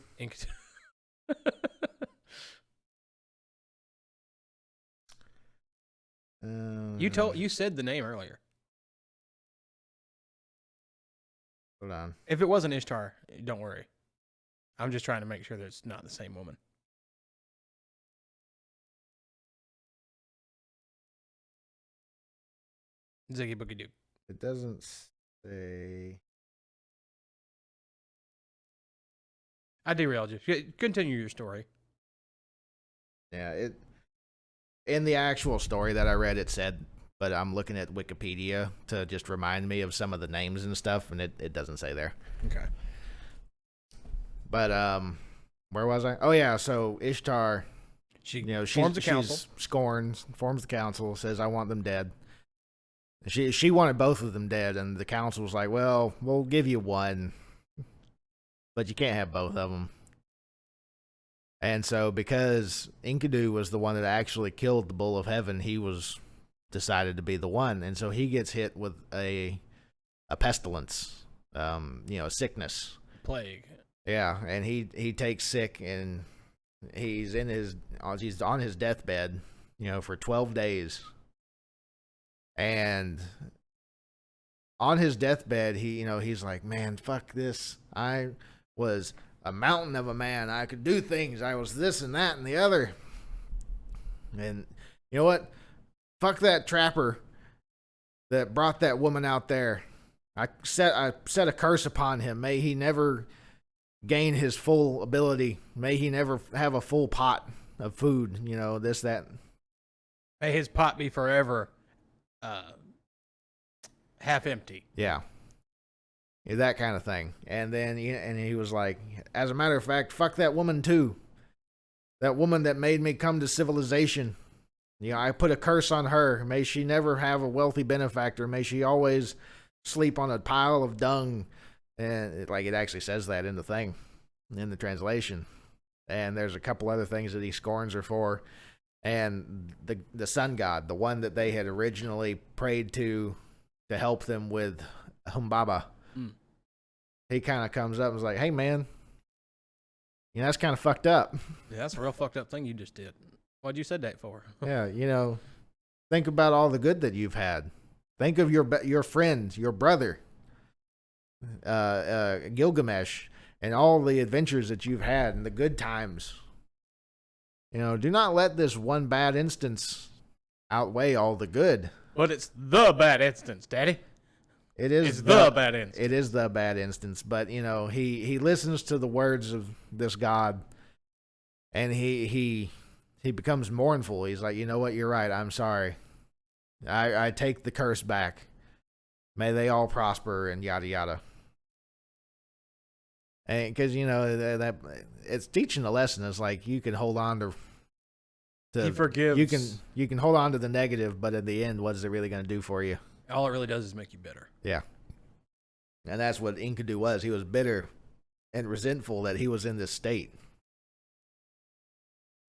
You said the name earlier. Hold on. If it wasn't Ishtar, don't worry. I'm just trying to make sure that it's not the same woman. Ziggyboogydoog. It doesn't say. I derailed you. Continue your story. Yeah, in the actual story that I read, it said, but I'm looking at Wikipedia to just remind me of some of the names and stuff, and it doesn't say there. Okay. But where was I? Oh yeah, so Ishtar, she forms the council. She's scorned, forms the council, says I want them dead. She wanted both of them dead, and the council was like, well, we'll give you one, but you can't have both of them. And so, because Enkidu was the one that actually killed the Bull of Heaven, he was decided to be the one, and so he gets hit with a pestilence, a sickness, plague. Yeah, and he takes sick, and he's on his deathbed, for 12 days. And on his deathbed, he's like, man, fuck this. I was a mountain of a man. I could do things. I was this and that and the other. And you know what? Fuck that trapper that brought that woman out there. I set a curse upon him. May he never gain his full ability. May he never have a full pot of food. This, that. May his pot be forever half empty. Yeah, that kind of thing. And then he was like, as a matter of fact, fuck that woman too. That woman that made me come to civilization. I put a curse on her. May she never have a wealthy benefactor. May she always sleep on a pile of dung. And it actually says that in the thing, in the translation. And there's a couple other things that he scorns her for. And the sun god, the one that they had originally prayed to help them with Humbaba, he kind of comes up and is like, hey, man, that's kind of fucked up. Yeah, that's a real fucked up thing you just did. What'd you said that for? Yeah, think about all the good that you've had. Think of your friend, your brother, Gilgamesh, and all the adventures that you've had and the good times. Do not let this one bad instance outweigh all the good. But it's the bad instance, Daddy. It's the bad instance. It is the bad instance. But, he listens to the words of this God, and he becomes mournful. He's like, you know what? You're right. I'm sorry. I take the curse back. May they all prosper and yada yada. And because that it's teaching a lesson. It's like you can hold on to. He forgives. You can hold on to the negative, but at the end, what is it really going to do for you? All it really does is make you bitter. Yeah, and that's what Enkidu was. He was bitter and resentful that he was in this state.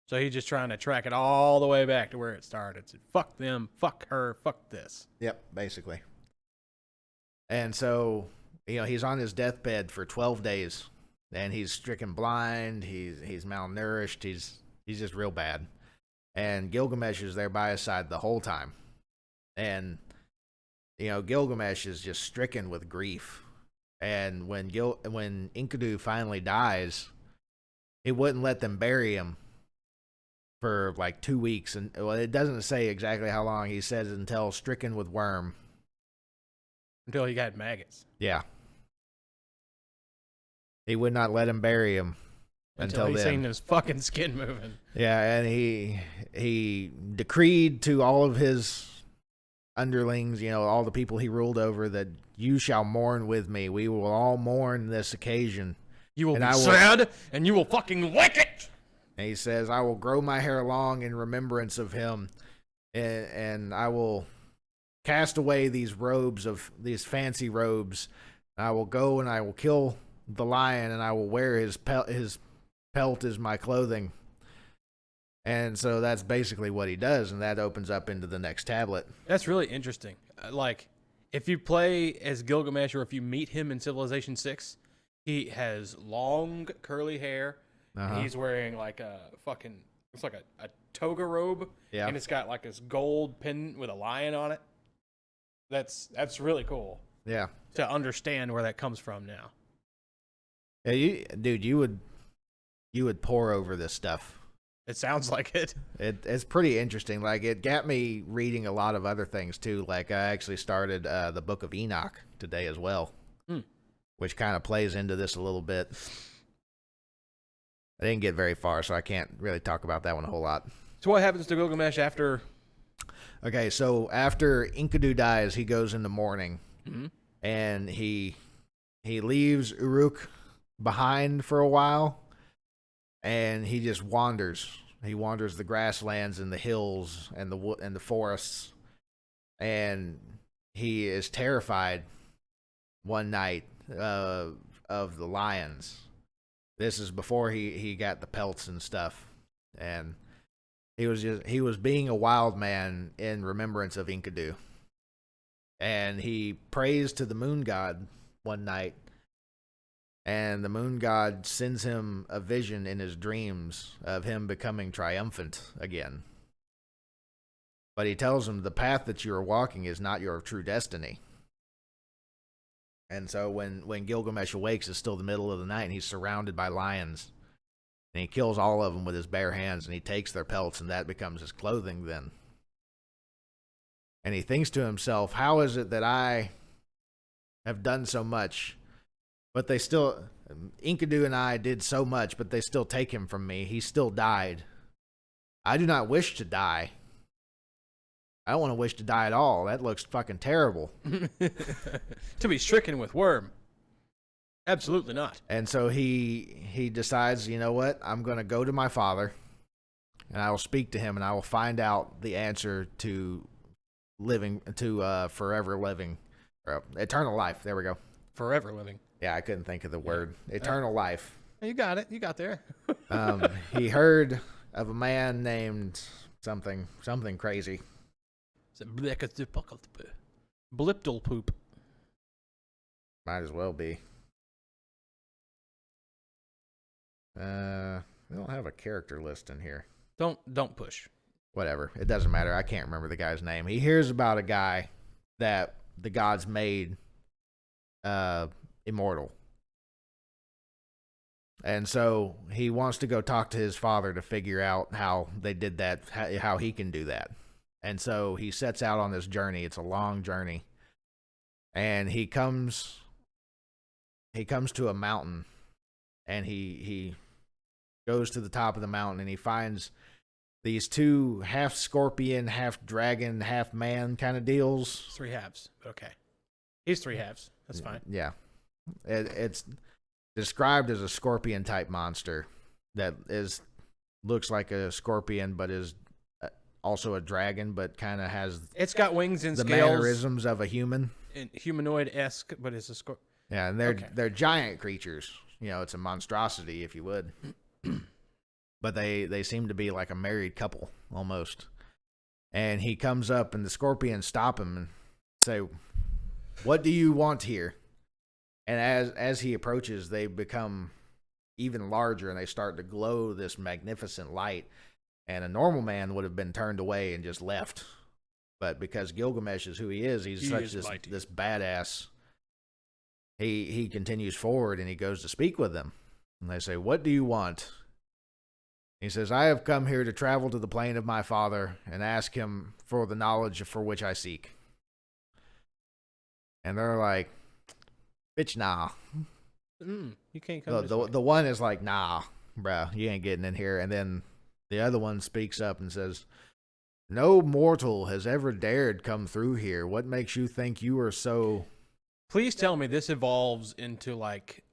So he's just trying to track it all the way back to where it started. So fuck them, fuck her, fuck this. Yep, basically. And so, he's on his deathbed for 12 days, and he's stricken blind. He's malnourished. He's just real bad. And Gilgamesh is there by his side the whole time. And, Gilgamesh is just stricken with grief. And when Enkidu finally dies, he wouldn't let them bury him for like 2 weeks. And it doesn't say exactly how long. He says until stricken with worm. Until he got maggots. Yeah. He would not let him bury him until he then. seen his fucking skin moving. Yeah, and he decreed to all of his underlings, all the people he ruled over, that you shall mourn with me. We will all mourn this occasion. You will be sad, and you will fucking like it. And he says, I will grow my hair long in remembrance of him, and I will cast away these fancy robes, I will go and I will kill the lion, and I will wear his pelt. His pelt is my clothing. And so that's basically what he does, and that opens up into the next tablet. That's really interesting. Like, if you play as Gilgamesh or if you meet him in Civilization 6, he has long, curly hair, and he's wearing like a fucking, it's like a toga robe, and it's got like this gold pin with a lion on it. That's really cool. Yeah. To understand where that comes from now. Yeah, you would pore over this stuff. It sounds like it. It's pretty interesting. Like, it got me reading a lot of other things too. Like, I actually started the Book of Enoch today as well, which kind of plays into this a little bit. I didn't get very far, so I can't really talk about that one a whole lot. So what happens to Gilgamesh after? Okay, so after Enkidu dies, he goes into mourning, and he leaves Uruk behind for a while. And he just wanders. He wanders the grasslands and the hills and the forests. And he is terrified one night of the lions. This is before he got the pelts and stuff. And he was being a wild man in remembrance of Enkidu. And he prays to the moon god one night. And the moon god sends him a vision in his dreams of him becoming triumphant again. But he tells him the path that you are walking is not your true destiny. And so when Gilgamesh awakes, it's still the middle of the night, and he's surrounded by lions. And he kills all of them with his bare hands, and he takes their pelts, and that becomes his clothing then. And he thinks to himself, how is it that I have done so much? But they still, Enkidu and I did so much, but they still take him from me. He still died. I do not wish to die. I don't want to wish to die at all. That looks fucking terrible. To be stricken with worm. Absolutely not. And so he decides, you know what? I'm going to go to my father, and I will speak to him, and I will find out the answer to forever living, or eternal life. There we go. Forever living. Yeah, I couldn't think of the word. Eternal life. You got it. You got there. He heard of a man named something crazy. Bliptal poop. Might as well be. We don't have a character list in here. Don't push. Whatever. It doesn't matter. I can't remember the guy's name. He hears about a guy that the gods made immortal. And so he wants to go talk to his father to figure out how they did that, how he can do that. And so he sets out on this journey. It's a long journey. And he comes to a mountain, and he goes to the top of the mountain, and he finds these two half scorpion, half dragon, half man kind of deals. 3 halves. Okay. He's 3 halves. That's fine. Yeah. It's described as a scorpion type monster that looks like a scorpion, but is also a dragon, but kind of has it's got wings and the scales, mannerisms of a human, and humanoid-esque, but it's a scorpion. Yeah, and they're giant creatures. You know, it's a monstrosity, if you would. But they seem to be like a married couple almost. And he comes up, and the scorpions stop him and say, "What do you want here?" And as he approaches, they become even larger, and they start to glow this magnificent light. And a normal man would have been turned away and just left. But because Gilgamesh is who he is, he's this badass. He continues forward, and he goes to speak with them. And they say, "What do you want?" He says, "I have come here to travel to the plane of my father and ask him for the knowledge for which I seek." And they're like, "Bitch, nah." You can't come the one is like, "Nah, bruh, you ain't getting in here." And then the other one speaks up and says, "No mortal has ever dared come through here. What makes you think you are so..." Please tell me this evolves into like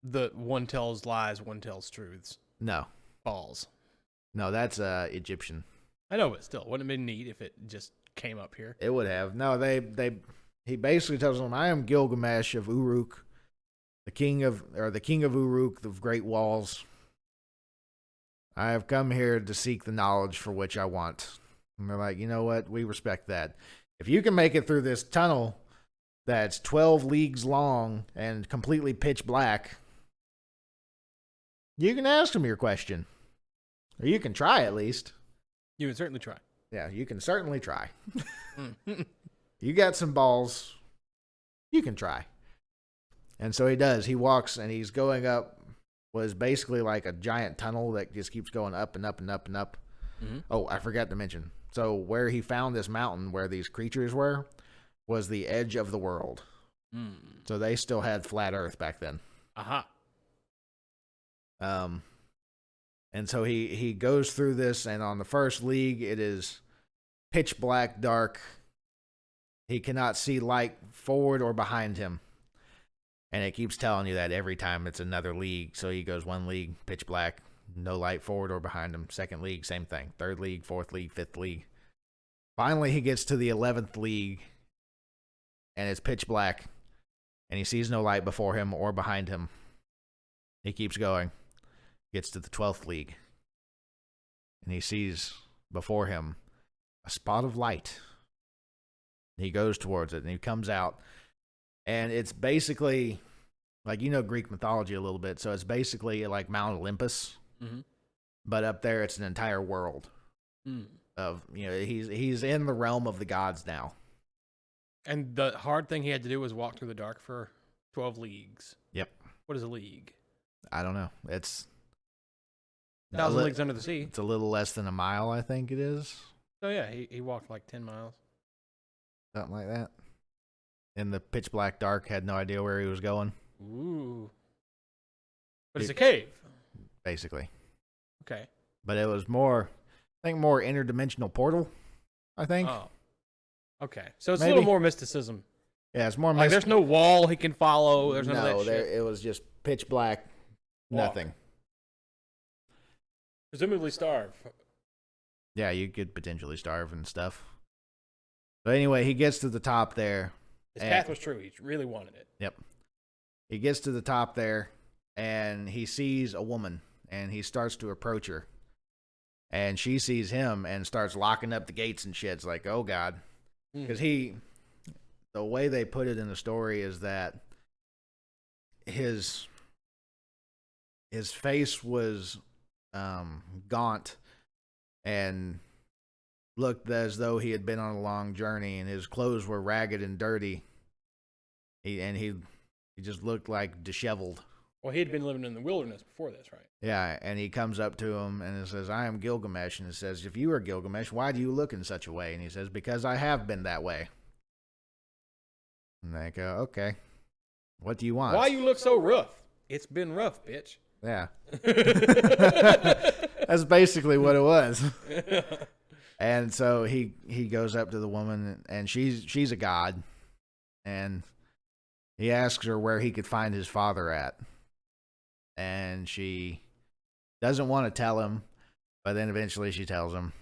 the one tells lies, one tells truths. No. Balls. No, that's Egyptian. I know, but still, wouldn't it have been neat if it just came up here? It would have. No, they he basically tells him, "I am Gilgamesh of Uruk, the king of Uruk, the Great Walls. I have come here to seek the knowledge for which I want." And they're like, "You know what? We respect that. If you can make it through this tunnel that's 12 leagues long and completely pitch black, you can ask him your question. Or you can try at least." You can certainly try. Yeah, you can certainly try. You got some balls. You can try. And so he does. He walks and he's going up what is basically like a giant tunnel that just keeps going up and up and up and up. Mm-hmm. Oh, I forgot to mention. So where he found this mountain where these creatures were was the edge of the world. Mm. So they still had flat earth back then. Aha. And so he goes through this, and on the first league, it is pitch black, dark. He cannot see light forward or behind him. And it keeps telling you that every time it's another league. So he goes one league, pitch black, no light forward or behind him. Second league, same thing. Third league, fourth league, fifth league. Finally, he gets to the 11th league, and it's pitch black, and he sees no light before him or behind him. He keeps going. Gets to the 12th league, and he sees before him a spot of light. He goes towards it, and he comes out, and it's basically like, Greek mythology a little bit, so it's basically like Mount Olympus, but up there it's an entire world of, he's in the realm of the gods now. And the hard thing he had to do was walk through the dark for 12 leagues. Yep. What is a league? I don't know. It's 1,000 leagues under the sea. It's a little less than a mile, I think it is. Oh, yeah. He walked like 10 miles. Something like that. In the pitch black dark, had no idea where he was going. Ooh. But it's a cave. Basically. Okay. But it was more interdimensional portal, I think. Oh. Okay. So it's a little more mysticism. Yeah, it's more like there's no wall he can follow. There's none of that shit. It was just pitch black, nothing. Presumably starve. Yeah, you could potentially starve and stuff. But anyway, he gets to the top there. His path was true. He really wanted it. Yep. He gets to the top there, and he sees a woman, and he starts to approach her. And she sees him and starts locking up the gates and shit. It's like, oh, God. Because the way they put it in the story is that his face was gaunt and looked as though he had been on a long journey, and his clothes were ragged and dirty. He just looked like disheveled. Well, he had been living in the wilderness before this, right? Yeah, and he comes up to him and he says, "I am Gilgamesh." And he says, "If you are Gilgamesh, why do you look in such a way?" And he says, "Because I have been that way." And they go, "Okay, what do you want?" "Why you look so rough?" "It's been rough, bitch." Yeah. That's basically what it was. And so he goes up to the woman, and she's a god, and he asks her where he could find his father at. And she doesn't want to tell him, but then eventually she tells him.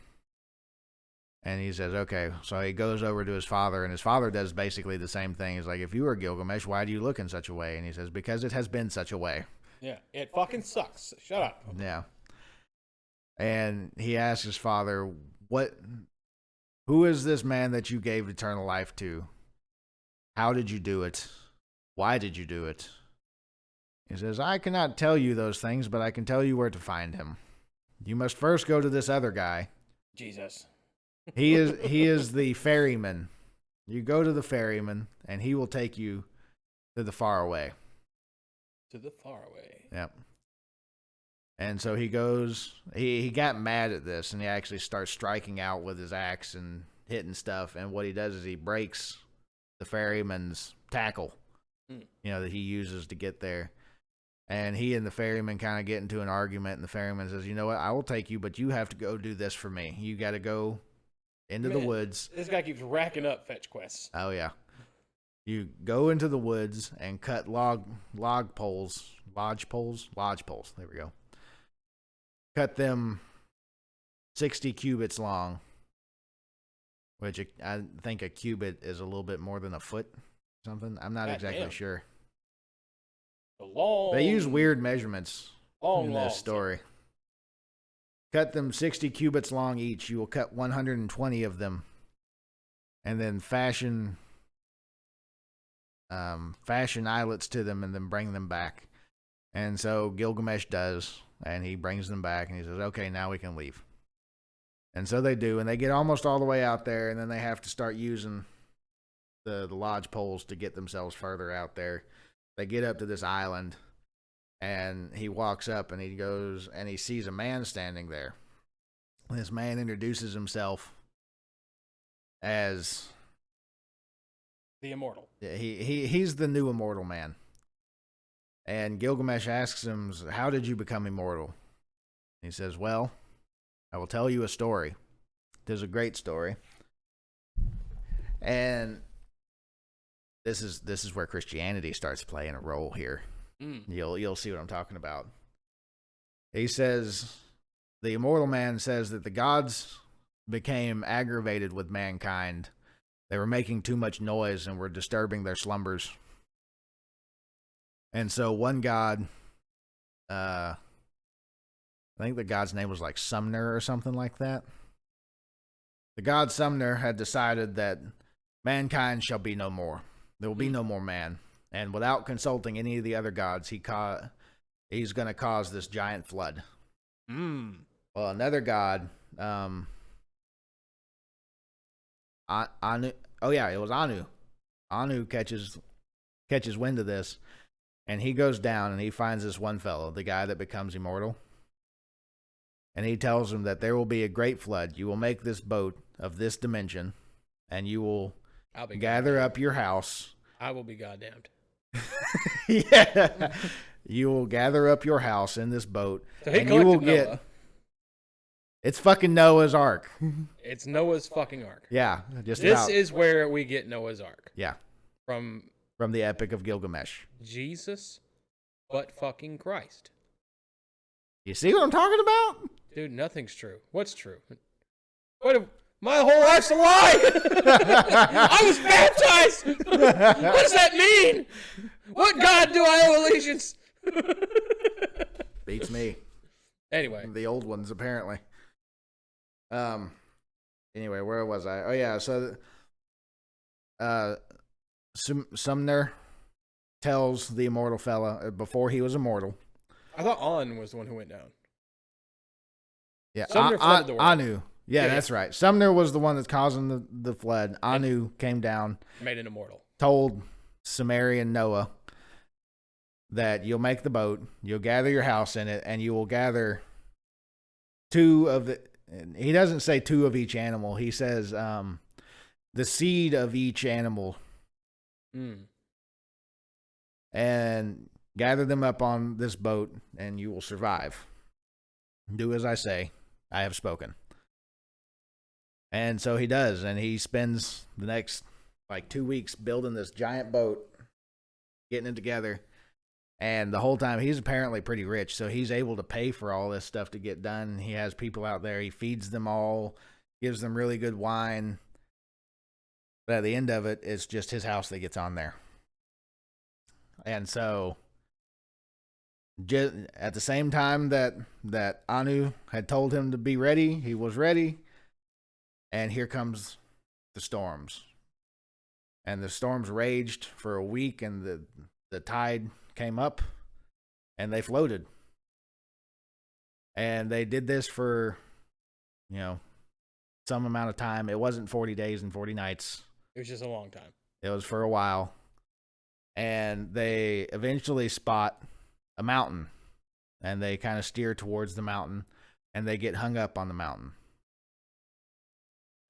And he says, okay. So he goes over to his father, and his father does basically the same thing. He's like, "If you were Gilgamesh, why do you look in such a way?" And he says, "Because it has been such a way." Yeah, it fucking sucks. Shut up. Yeah. And he asks his father, who is this man that you gave eternal life to? How did you do it? Why did you do it? He says, "I cannot tell you those things, but I can tell you where to find him. You must first go to this other guy." Jesus. He is the ferryman. You go to the ferryman, and he will take you to the faraway. To the faraway. Yep. And so he goes, he got mad at this, and he actually starts striking out with his axe and hitting stuff. And what he does is he breaks the ferryman's tackle, that he uses to get there. And he and the ferryman kind of get into an argument, and the ferryman says, "You know what, I will take you, but you have to go do this for me. You got to go into the woods." This guy keeps racking up fetch quests. Oh, yeah. You go into the woods and cut lodge poles. There we go. Cut them 60 cubits long which I think a cubit is a little bit more than a foot, something. I'm not God exactly damn. sure. Long. They use weird measurements in long this story. Cut them 60 cubits long each. You will cut 120 of them, and then fashion islets to them, and then bring them back. And so Gilgamesh does, and he brings them back, and he says, "Okay, now we can leave." And so they do, and they get almost all the way out there, and then they have to start using the lodge poles to get themselves further out there. They get up to this island, and he walks up, and he goes, and he sees a man standing there. This man introduces himself as the immortal. He's the new immortal man. And Gilgamesh asks him, "How did you become immortal?" He says, "Well, I will tell you a story. It is a great story." And this is where Christianity starts playing a role here. You'll see what I'm talking about. He says, the immortal man says that the gods became aggravated with mankind. They were making too much noise and were disturbing their slumbers. And so one god, I think the god's name was like Sumner or something like that. The god Sumner had decided that mankind shall be no more. There will be no more man. And without consulting any of the other gods, he's going to cause this giant flood. Well, another god, Anu. Oh yeah, it was Anu. Anu catches wind of this, and he goes down and he finds this one fellow, the guy that becomes immortal. And he tells him that there will be a great flood. You will make this boat of this dimension, and you will gather up your house. I will be goddamned. Yeah. You will gather up your house in this boat, so he and you will get Noah. It's fucking Noah's Ark. It's Noah's fucking Ark. Yeah, this is where we get Noah's Ark. Yeah. From the Epic of Gilgamesh. Jesus, but fucking Christ. You see what I'm talking about? Dude, nothing's true. What's true? My whole life's a lie! I was baptized! What does that mean? What God do I owe allegiance? Beats me. Anyway. The old ones, apparently. Anyway, where was I? Oh, yeah, so Sumner tells the immortal fella, before he was immortal. I thought An was the one who went down. Yeah, Sumner flooded the world. Anu. Yeah, that's right. Sumner was the one that's causing the flood. Anu came down. Made an immortal. Told Sumerian Noah that you'll make the boat, you'll gather your house in it, and you will gather two of the... He doesn't say two of each animal. He says the seed of each animal. And gather them up on this boat, and you will survive. Do as I say. I have spoken. And so he does, and he spends the next 2 weeks building this giant boat, getting it together. And the whole time, he's apparently pretty rich, so he's able to pay for all this stuff to get done. He has people out there. He feeds them all, gives them really good wine. But at the end of it, it's just his house that gets on there. And so, just at the same time that Anu had told him to be ready, he was ready. And here comes the storms. And the storms raged for a week, and the tide came up, and they floated. And they did this for, some amount of time. It wasn't 40 days and 40 nights. It was just a long time. It was for a while. And they eventually spot a mountain, and they kind of steer towards the mountain, and they get hung up on the mountain.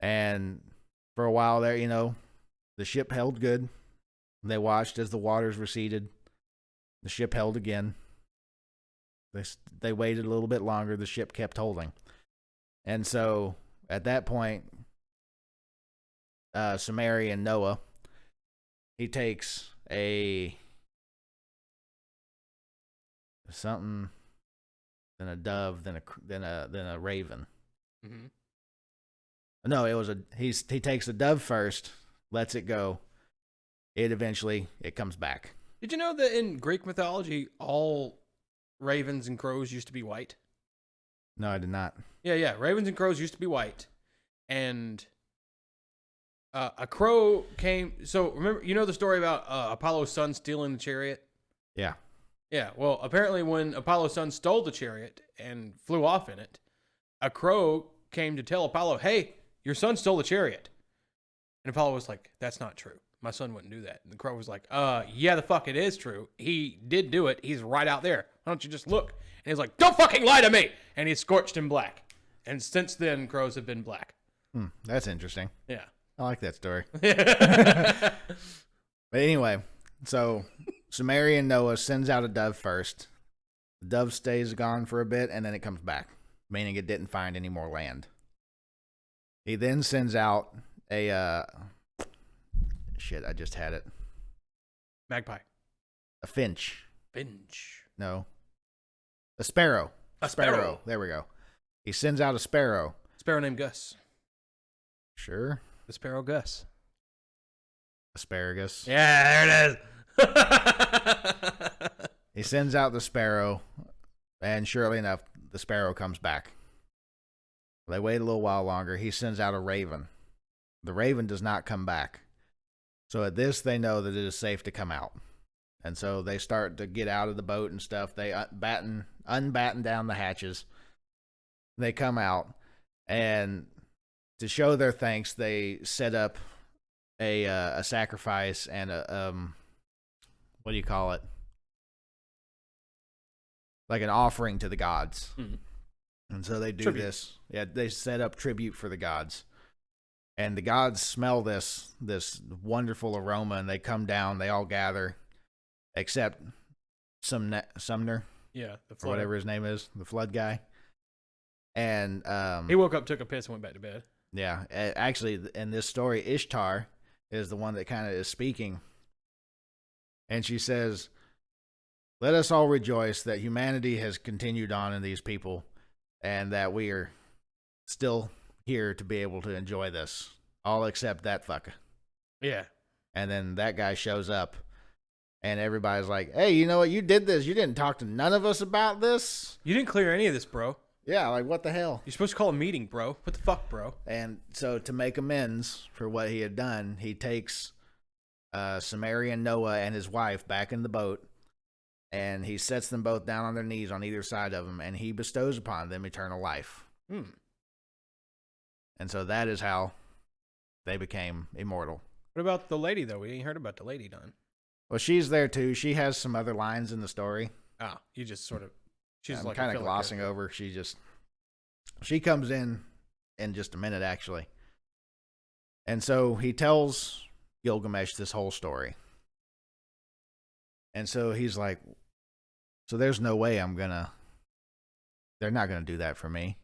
And for a while there, the ship held good. They watched as the waters receded. The ship held again. They waited a little bit longer. The ship kept holding. And so at that point, Sumerian Noah, he takes something, then a dove, then a raven. Mm-hmm. No, it was he takes the dove first, lets it go. It comes back. Did you know that in Greek mythology, all ravens and crows used to be white? No, I did not. Yeah. Ravens and crows used to be white. And a crow came. So remember, you know the story about Apollo's son stealing the chariot? Yeah. Yeah. Well, apparently, when Apollo's son stole the chariot and flew off in it, a crow came to tell Apollo, "Hey, your son stole the chariot." And Apollo was like, "That's not true. My son wouldn't do that." And the crow was like, yeah, the fuck it is true. He did do it. He's right out there. Why don't you just look?" And he's like, "Don't fucking lie to me." And he scorched him black. And since then, crows have been black. That's interesting. Yeah. I like that story. But anyway, so Sumerian Noah sends out a dove first. The dove stays gone for a bit, and then it comes back, meaning it didn't find any more land. He then sends out a shit, I just had it. Magpie. A finch. Finch. No. A sparrow. A sparrow. There we go. He sends out a sparrow. Sparrow named Gus. Sure. The sparrow Gus. Asparagus. Yeah, there it is. He sends out the sparrow, and surely enough, the sparrow comes back. They wait a little while longer. He sends out a raven. The raven does not come back. So at this, they know that it is safe to come out. And so they start to get out of the boat and stuff. They unbatten down the hatches. They come out, and to show their thanks, they set up a sacrifice and a what do you call it? Like an offering to the gods. And so they do tribute. this. Yeah, they set up tribute for the gods. And the gods smell this wonderful aroma, and they come down. They all gather, except Sumner, Yeah, the or flood. whatever his name is, the flood guy. And He woke up, took a piss, and went back to bed. yeah, actually, in this story, Ishtar is the one that kind of is speaking. And she says, "Let us all rejoice that humanity has continued on in these people, and that we are still here to be able to enjoy this. All except that fucker." Yeah. And then that guy shows up, and everybody's like, "Hey, you know what? You did this. You didn't talk to none of us about this." You didn't clear any of this, bro. Yeah, like, what the hell? You're supposed to call a meeting, bro. What the fuck, bro? And so to make amends for what he had done, he takes Sumerian Noah and his wife back in the boat, and he sets them both down on their knees on either side of him, and he bestows upon them eternal life. And so that is how they became immortal. What about the lady, though? We ain't heard about the lady, done. Well, she's there too. She has some other lines in the story. Ah, you just sort of... She's I'm like kind of glossing over. She comes in just a minute, actually. And so he tells Gilgamesh this whole story. And so he's like, so there's no way they're not going to do that for me.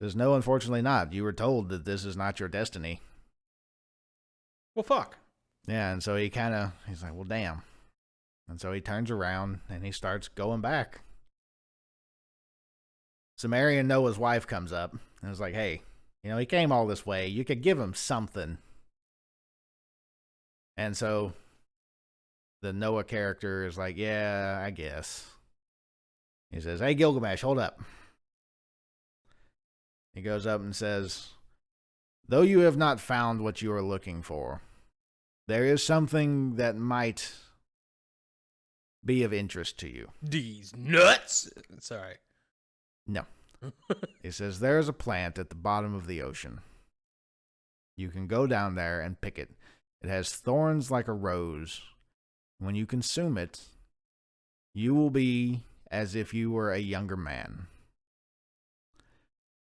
There's no, unfortunately not. You were told that this is not your destiny. Well, fuck. Yeah, and so he's like, well, damn. And so he turns around and he starts going back. Sumerian Noah's wife comes up and is like, "Hey, he came all this way. You could give him something." And so the Noah character is like, "Yeah, I guess." He says, "Hey, Gilgamesh, hold up." He goes up and says, "Though you have not found what you are looking for, there is something that might be of interest to you." These nuts. Sorry. No. He says, "There is a plant at the bottom of the ocean. You can go down there and pick it. It has thorns like a rose. When you consume it, you will be as if you were a younger man."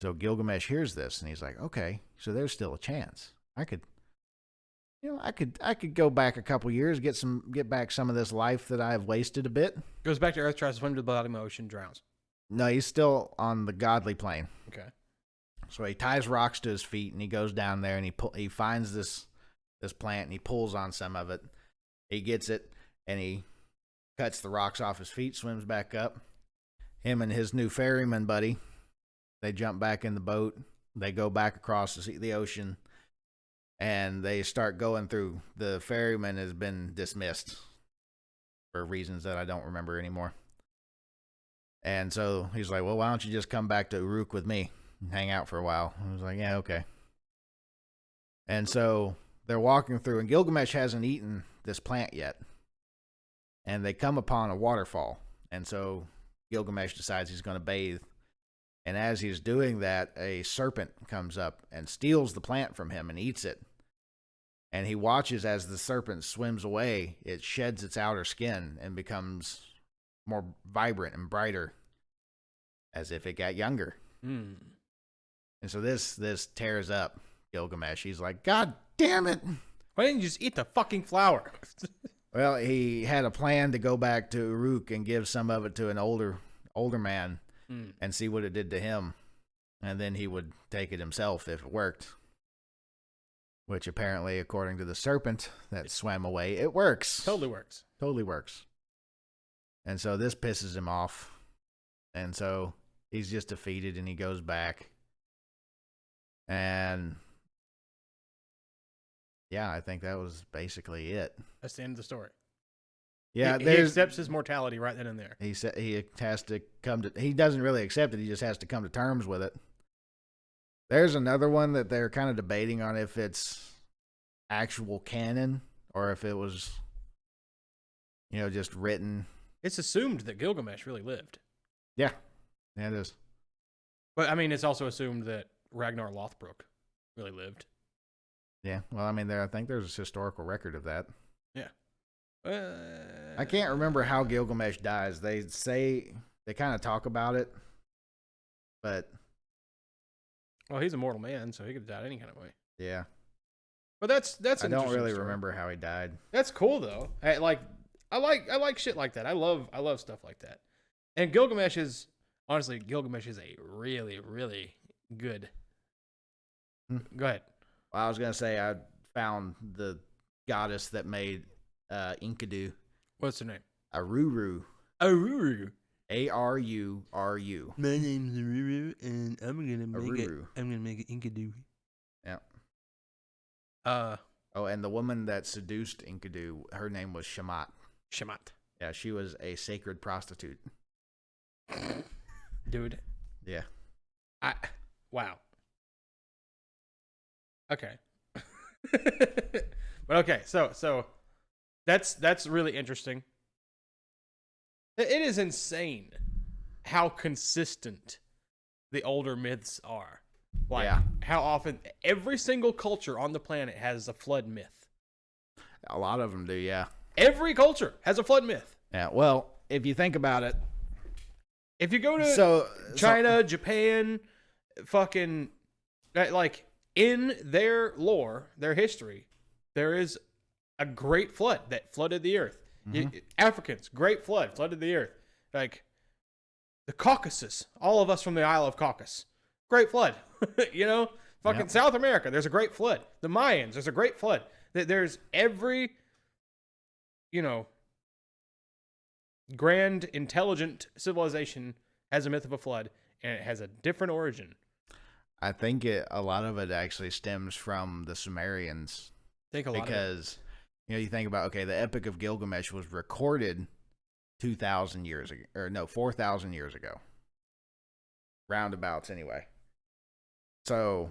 So Gilgamesh hears this and he's like, "Okay, so there's still a chance. I could go back a couple years, get back some of this life that I have wasted a bit." Goes back to Earth, tries to swim to the bottom of the ocean, drowns. No, he's still on the godly plane. Okay. So he ties rocks to his feet and he goes down there and he finds this plant and he pulls on some of it. He gets it and he cuts the rocks off his feet, swims back up. Him and his new ferryman buddy, they jump back in the boat they go back across the ocean, and they start going through. The ferryman has been dismissed for reasons that I don't remember anymore. And so he's like, well, why don't you just come back to Uruk with me and hang out for a while? I was like, yeah, okay. And so they're walking through, and Gilgamesh hasn't eaten this plant yet. And they come upon a waterfall. And so Gilgamesh decides he's going to bathe. And as he's doing that, a serpent comes up and steals the plant from him and eats it. And he watches as the serpent swims away. It sheds its outer skin and becomes more vibrant and brighter, as if it got younger. Mm. And so this tears up Gilgamesh. He's like, God damn it. Why didn't you just eat the fucking flower? Well, he had a plan to go back to Uruk and give some of it to an older man and see what it did to him. And then he would take it himself if it worked. Which apparently, according to the serpent that swam away, it works. Totally works. Totally works. And so this pisses him off. And so he's just defeated and he goes back. And yeah, I think that was basically it. That's the end of the story. Yeah, he accepts his mortality right then and there. He said he has to he doesn't really accept it, he just has to come to terms with it. There's another one that they're kind of debating on if it's actual canon or if it was, just written. It's assumed that Gilgamesh really lived. Yeah, it is. But, I mean, it's also assumed that Ragnar Lothbrok really lived. Yeah, well, I mean, I think there's a historical record of that. Yeah. I can't remember how Gilgamesh dies. They kind of talk about it, but... Well, he's a mortal man, so he could have died any kind of way. Yeah. But that's I don't really story. remember how he died. That's cool though. I like shit like that. I love stuff like that. And Gilgamesh is a really, really good. Go ahead. Well, I was gonna say I found the goddess that made Enkidu. What's her name? Aruru. Aruru. Aruru. My name's Aruru, and I'm gonna make it Enkidu. Yeah. Oh, and the woman that seduced Enkidu, her name was Shamat. Shamat. Yeah, she was a sacred prostitute. Dude. Yeah. Wow. Okay. But okay, so that's really interesting. It is insane how consistent the older myths are. Like, how often every single culture on the planet has a flood myth. A lot of them do, yeah. Every culture has a flood myth. Yeah, well, if you think about it. If you go to China, Japan, fucking, like, in their lore, their history, there is a great flood that flooded the earth. Mm-hmm. Africans, great flood, flooded the earth. Like, the Caucasus, all of us from the Isle of Caucasus, great flood. Fucking South America, there's a great flood. The Mayans, there's a great flood. There's every, grand, intelligent civilization has a myth of a flood, and it has a different origin. I think a lot of it actually stems from the Sumerians. Because you think about, okay, the Epic of Gilgamesh was recorded 2,000 years ago, or no, 4,000 years ago. Roundabouts, anyway. So,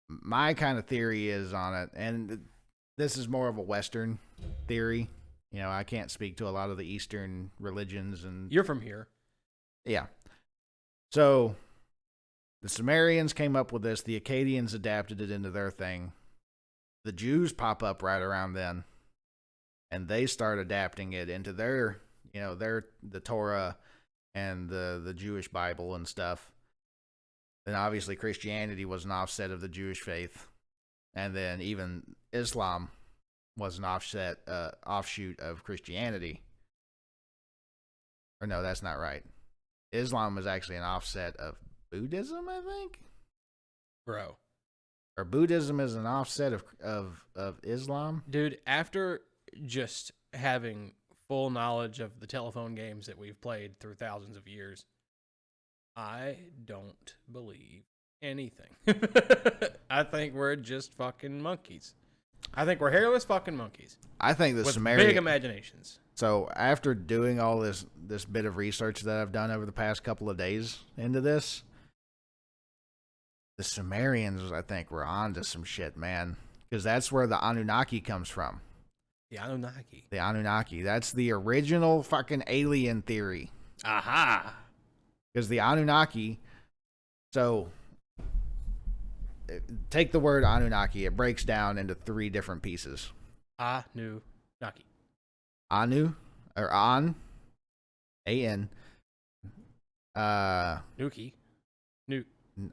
my kind of theory is on it, and this is more of a Western theory. I can't speak to a lot of the Eastern religions. And you're from here. Yeah. So, the Sumerians came up with this. The Akkadians adapted it into their thing. The Jews pop up right around then. And they start adapting it into their, the Torah and the Jewish Bible and stuff. Then obviously Christianity was an offset of the Jewish faith. And then even Islam was an offshoot of Christianity. Or no, that's not right. Islam was actually an offset of Buddhism, I think? Bro. Or Buddhism is an offset of Islam? Dude, after just having full knowledge of the telephone games that we've played through thousands of years, I don't believe anything. I think we're just fucking monkeys. I think we're hairless fucking monkeys I think the with Sumerian. big imaginations. So after doing all this bit of research that I've done over the past couple of days into this, the Sumerians, I think, were onto some shit, man. Because that's where the Anunnaki comes from. The Anunnaki. The Anunnaki. That's the original fucking alien theory. Aha. Because the Anunnaki, so take the word Anunnaki, it breaks down into 3 different pieces. Anunnaki. Anu, or An, A-N. Nuki.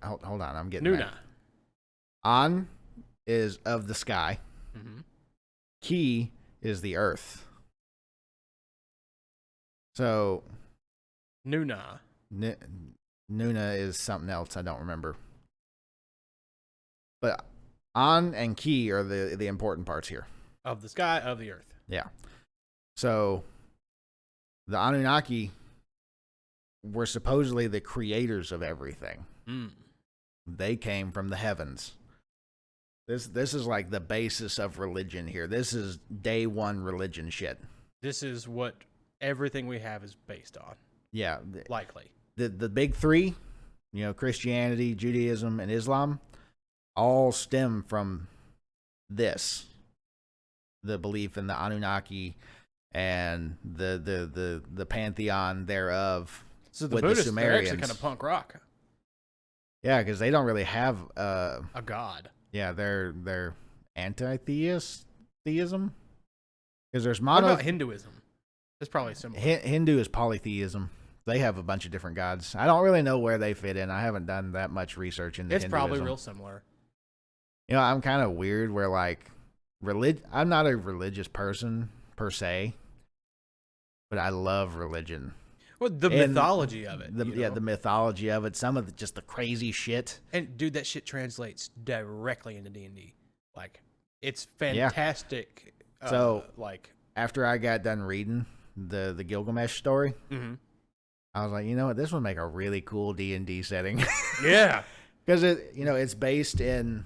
Hold on, I'm getting Nuna. there. An is of the sky. Mm-hmm. Ki is the earth. So Nuna. Nuna is something else I don't remember. But An and Ki are the important parts here. Of the sky, of the earth. Yeah. So the Anunnaki were supposedly the creators of everything. Mm. They came from the heavens. This is like the basis of religion here. This is day one religion shit. This is what everything we have is based on. Yeah. Likely. The big 3, Christianity, Judaism, and Islam, all stem from this. The belief in the Anunnaki and the pantheon thereof. So the with Buddhists, the they're Sumerians. actually kind of punk rock. Yeah, because they don't really have A god. yeah, they're anti-theism. Because there's What about Hinduism? It's probably similar. Hindu is polytheism. They have a bunch of different gods. I don't really know where they fit in. I haven't done that much research into It's Hinduism. probably real similar. I'm kind of weird where like I'm not a religious person per se, but I love religion. Well, the And mythology of it. The mythology of it, some of just the crazy shit. And dude, that shit translates directly into D&D. Like, it's fantastic. Yeah. So, after I got done reading the Gilgamesh story, mm-hmm. I was like, you know what, this would make a really cool D&D setting. Yeah, because it's based in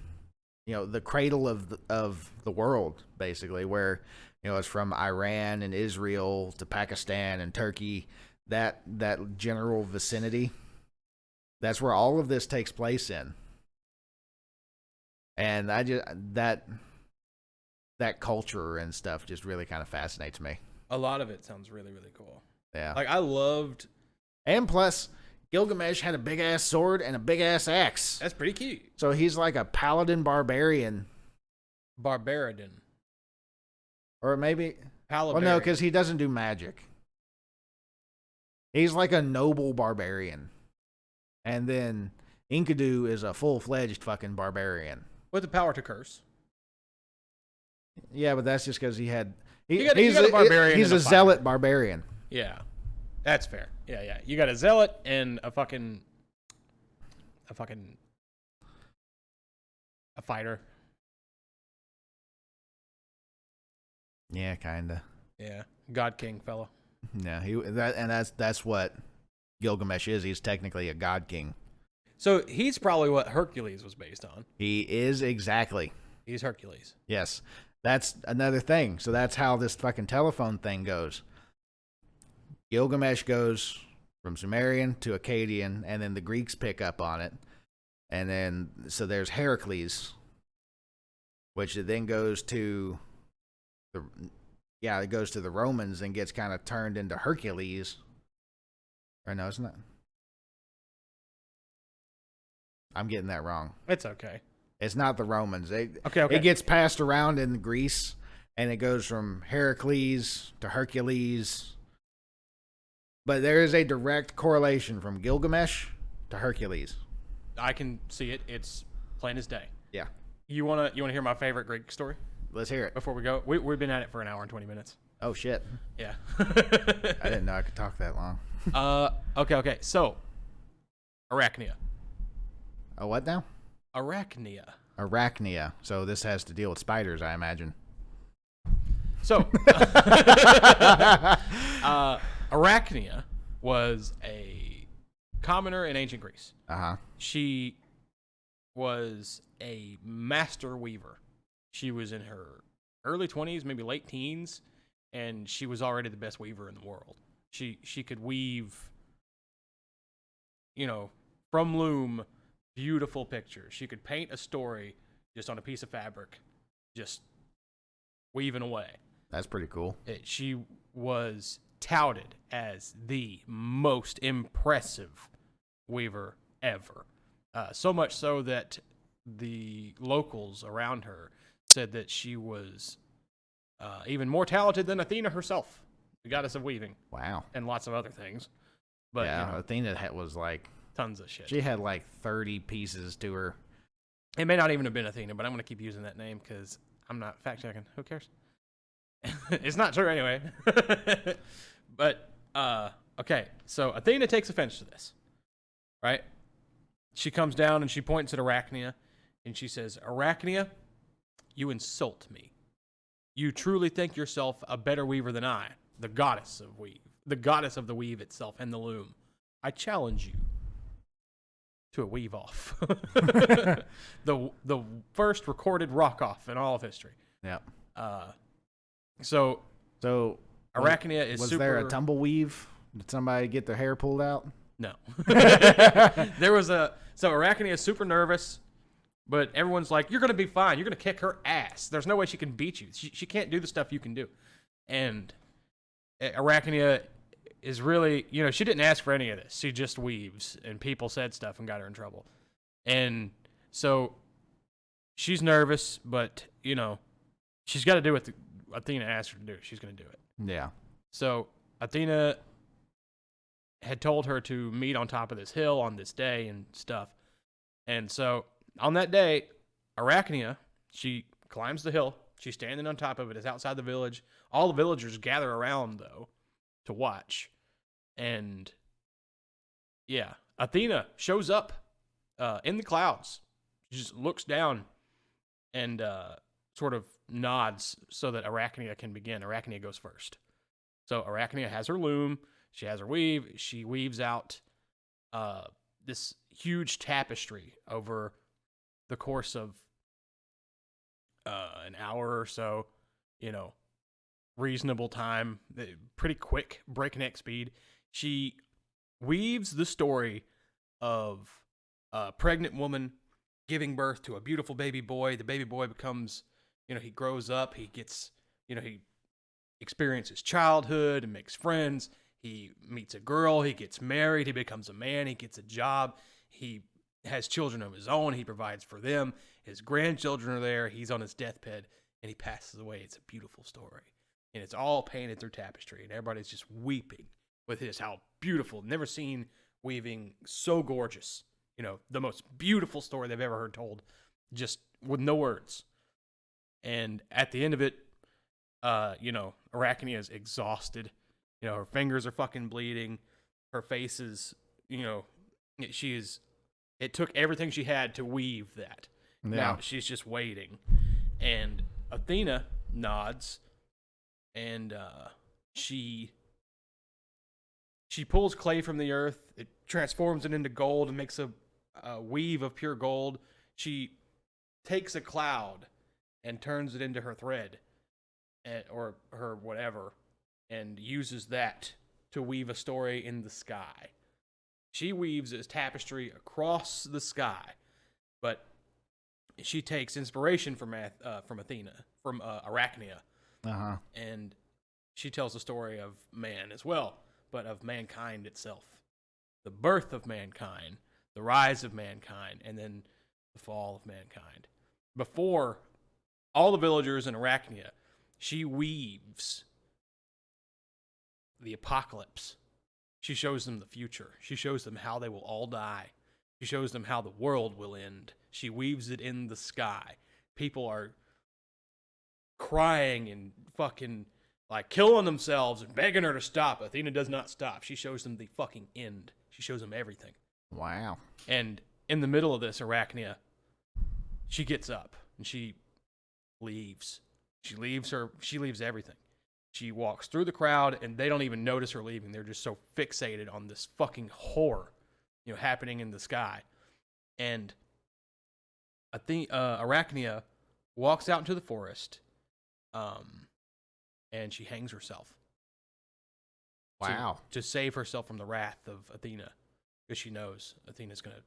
the cradle of the world, basically, where it's from Iran and Israel to Pakistan and Turkey. That general vicinity, that's where all of this takes place in. And I just that culture and stuff just really kind of fascinates me. a lot of it sounds really, really cool. Yeah. Like, I loved... And plus, Gilgamesh had a big-ass sword and a big-ass axe. That's pretty cute. So he's like a paladin barbarian. Barbaradin. Or maybe... Palabarian. Well, no, because he doesn't do magic. He's like a noble barbarian. And then Enkidu is a full-fledged fucking barbarian. With the power to curse. Yeah, but that's just because he had... You got a barbarian He's and a a fighter. zealot barbarian. Yeah. That's fair. Yeah, yeah. You got a zealot and a fighter. Yeah, kinda. Yeah. God King fellow. Yeah, that's what Gilgamesh is. He's technically a god king. So he's probably what Hercules was based on. He is exactly. He's Hercules. Yes. That's another thing. So that's how this fucking telephone thing goes. Gilgamesh goes from Sumerian to Akkadian, and then the Greeks pick up on it. And then, so there's Heracles, which it then goes to it goes to the Romans and gets kind of turned into Hercules. Or no, it's not. I'm getting that wrong. It's okay. It's not the Romans. Okay. It gets passed around in Greece, and it goes from Heracles to Hercules. But there is a direct correlation from Gilgamesh to Hercules. I can see it. It's plain as day. Yeah. You wanna hear my favorite Greek story? Let's hear it. Before we go, we've been at it for an hour and 20 minutes. Oh, shit. Yeah. I didn't know I could talk that long. Okay. So, Arachnia. Oh, what now? Arachnia. So this has to deal with spiders, I imagine. So, Arachnia was a commoner in ancient Greece. Uh-huh. She was a master weaver. She was in her early 20s, maybe late teens, and she was already the best weaver in the world. She could weave, from loom, beautiful pictures. She could paint a story just on a piece of fabric, just weaving away. That's pretty cool. She was touted as the most impressive weaver ever. So much so that the locals around her said that she was even more talented than Athena herself, the goddess of weaving. Wow. And lots of other things. But yeah, Athena was like... tons of shit. She had like 30 pieces to her. It may not even have been Athena, but I'm going to keep using that name because I'm not fact-checking. Who cares? It's not true anyway. But, okay, so Athena takes offense to this, right? She comes down and she points at Arachnia, and she says, Arachnia, you insult me. You truly think yourself a better weaver than I, the goddess of weave, the goddess of the weave itself and the loom. I challenge you to a weave off. the first recorded rock off in all of history. Yep. So Arachnia is was super... there a tumbleweave? Did somebody get their hair pulled out? No. There was so Arachnia is super nervous, but everyone's like, you're going to be fine. You're going to kick her ass. There's no way she can beat you. She can't do the stuff you can do. And Arachnia is really, she didn't ask for any of this. She just weaves, and people said stuff and got her in trouble. And so she's nervous, but, she's got to do what Athena asked her to do. She's going to do it. Yeah. So Athena had told her to meet on top of this hill on this day and stuff. And so on that day, Arachnia, she climbs the hill. She's standing on top of it. It's outside the village. All the villagers gather around, though, to watch. And, yeah, Athena shows up in the clouds. She just looks down and sort of nods so that Arachnia can begin. Arachnia goes first. So Arachnia has her loom. She has her weave. She weaves out this huge tapestry over the course of an hour or so, reasonable time, pretty quick, breakneck speed. She weaves the story of a pregnant woman giving birth to a beautiful baby boy. The baby boy becomes, he grows up, he gets, he experiences childhood and makes friends. He meets a girl, he gets married, he becomes a man, he gets a job, he has children of his own, he provides for them, his grandchildren are there, he's on his deathbed, and he passes away. It's a beautiful story. And it's all painted through tapestry, and everybody's just weeping with how beautiful, never seen weaving so gorgeous. The most beautiful story they've ever heard told, just with no words. And at the end of it, Arachnia is exhausted. Her fingers are fucking bleeding. Her face is, it took everything she had to weave that. Yeah. Now she's just waiting. And Athena nods, and she pulls clay from the earth. It transforms it into gold and makes a weave of pure gold. She takes a cloud and turns it into her thread, or her whatever, and uses that to weave a story in the sky. She weaves this tapestry across the sky, but she takes inspiration from Athena, from Arachnia. Uh-huh. And she tells the story of man as well, but of mankind itself. The birth of mankind, the rise of mankind, and then the fall of mankind. Before all the villagers in Arachnia, she weaves the apocalypse. She shows them the future. She shows them how they will all die. She shows them how the world will end. She weaves it in the sky. People are crying and fucking killing themselves and begging her to stop. Athena does not stop. She shows them the fucking end. She shows them everything. Wow. And in the middle of this, Arachnia, she gets up and she leaves. She leaves everything. She walks through the crowd, and they don't even notice her leaving. They're just so fixated on this fucking horror, happening in the sky. And I think Arachnia walks out into the forest, and she hangs herself. Wow. To save herself from the wrath of Athena, because she knows Athena's going to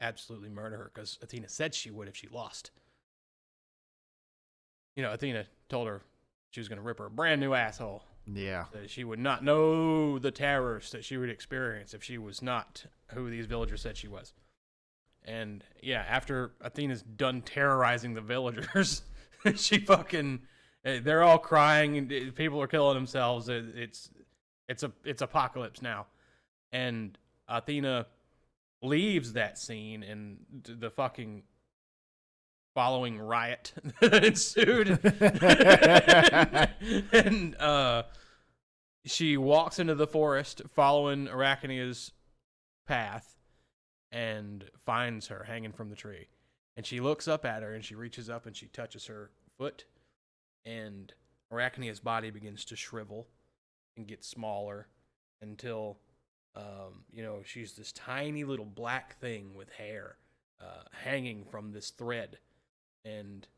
absolutely murder her, because Athena said she would if she lost. You know, Athena told her she was going to rip her a brand new asshole. Yeah. That she would not know the terrors that she would experience if she was not who these villagers said she was. And yeah, after Athena's done terrorizing the villagers, she fucking, they're all crying and people are killing themselves. It's apocalypse now. And Athena leaves that scene, and the fucking following riot ensued. And she walks into the forest following Arachnia's path and finds her hanging from the tree. And she looks up at her, and she reaches up and she touches her foot, and Arachnia's body begins to shrivel and get smaller until she's this tiny little black thing with hair hanging from this thread. And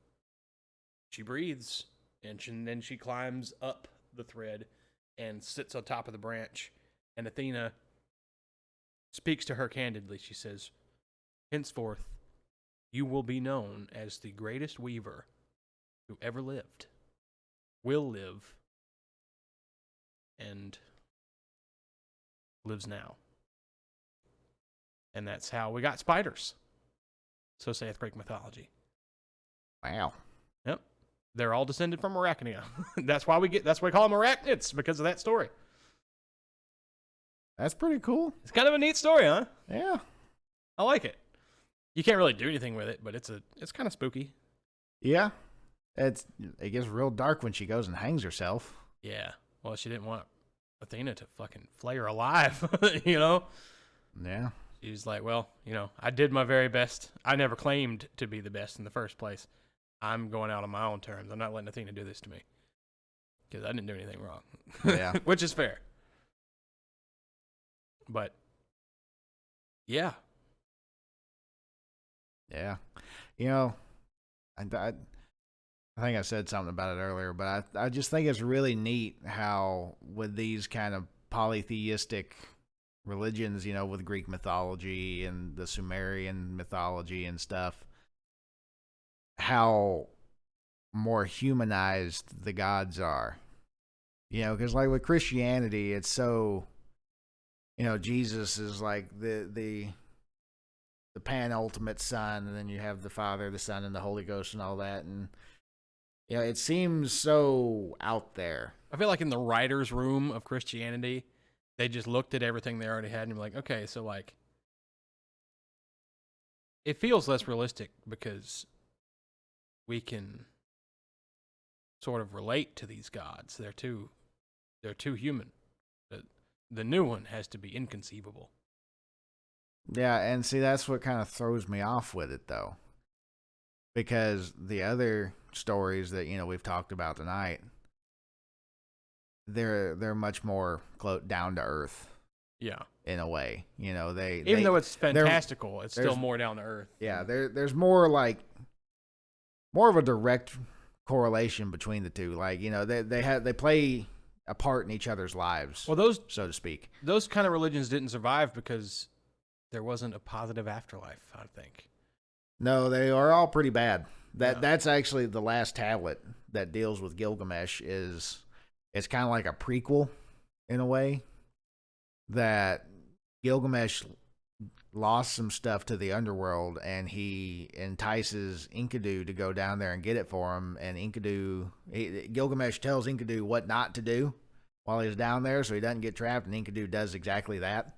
she breathes, and then she climbs up the thread and sits on top of the branch. And Athena speaks to her candidly. She says, "Henceforth, you will be known as the greatest weaver who ever lived, will live, and lives now." And that's how we got spiders. So saith Greek mythology. Wow. Yep. They're all descended from Arachnia. That's why we call them arachnids, because of that story. That's pretty cool. It's kind of a neat story, huh? Yeah. I like it. You can't really do anything with it, but it's kind of spooky. Yeah. It gets real dark when she goes and hangs herself. Yeah. Well, she didn't want Athena to fucking flay her alive, you know? Yeah. She's like, well, I did my very best. I never claimed to be the best in the first place. I'm going out on my own terms. I'm not letting Athena do this to me, because I didn't do anything wrong. Yeah. Which is fair. But, yeah. Yeah. I think I said something about it earlier, but I just think it's really neat how with these kind of polytheistic religions, with Greek mythology and the Sumerian mythology and stuff, how more humanized the gods are. Because like with Christianity, it's so, Jesus is like the pan-ultimate son, and then you have the Father, the Son, and the Holy Ghost and all that, and it seems so out there. I feel like in the writer's room of Christianity, they just looked at everything they already had and were like, okay, so like, it feels less realistic because we can sort of relate to these gods. They're too human. The new one has to be inconceivable. Yeah, and see, that's what kind of throws me off with it, though. Because the other stories that, we've talked about tonight, they're much more down to earth. Yeah. In a way. Even though it's fantastical, it's still more down to earth. Yeah, there's more of a direct correlation between the two. Like, they play a part in each other's lives. Well, those, so to speak. Those kind of religions didn't survive because there wasn't a positive afterlife, I think. No, they are all pretty bad. That's actually the last tablet that deals with Gilgamesh. It's kind of like a prequel in a way, that Gilgamesh lost some stuff to the underworld, and he entices Enkidu to go down there and get it for him. And Gilgamesh tells Enkidu what not to do while he's down there, so he doesn't get trapped. And Enkidu does exactly that.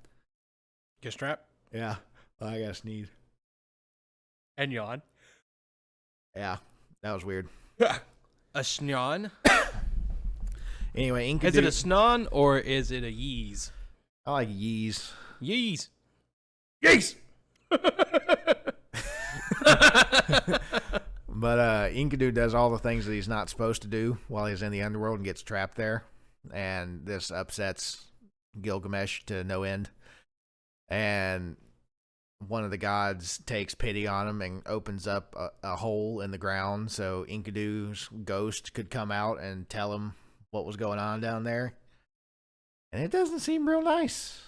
Get trapped? Yeah. Well, I gotta sneeze. And yawn. Yeah, that was weird. A snon? Anyway, Enkidu... Is it a snon or is it a yeez? I like yeez. Yeez. Yeez! But Enkidu does all the things that he's not supposed to do while he's in the underworld and gets trapped there. And this upsets Gilgamesh to no end. And one of the gods takes pity on him and opens up a hole in the ground so Enkidu's ghost could come out and tell him what was going on down there. And it doesn't seem real nice.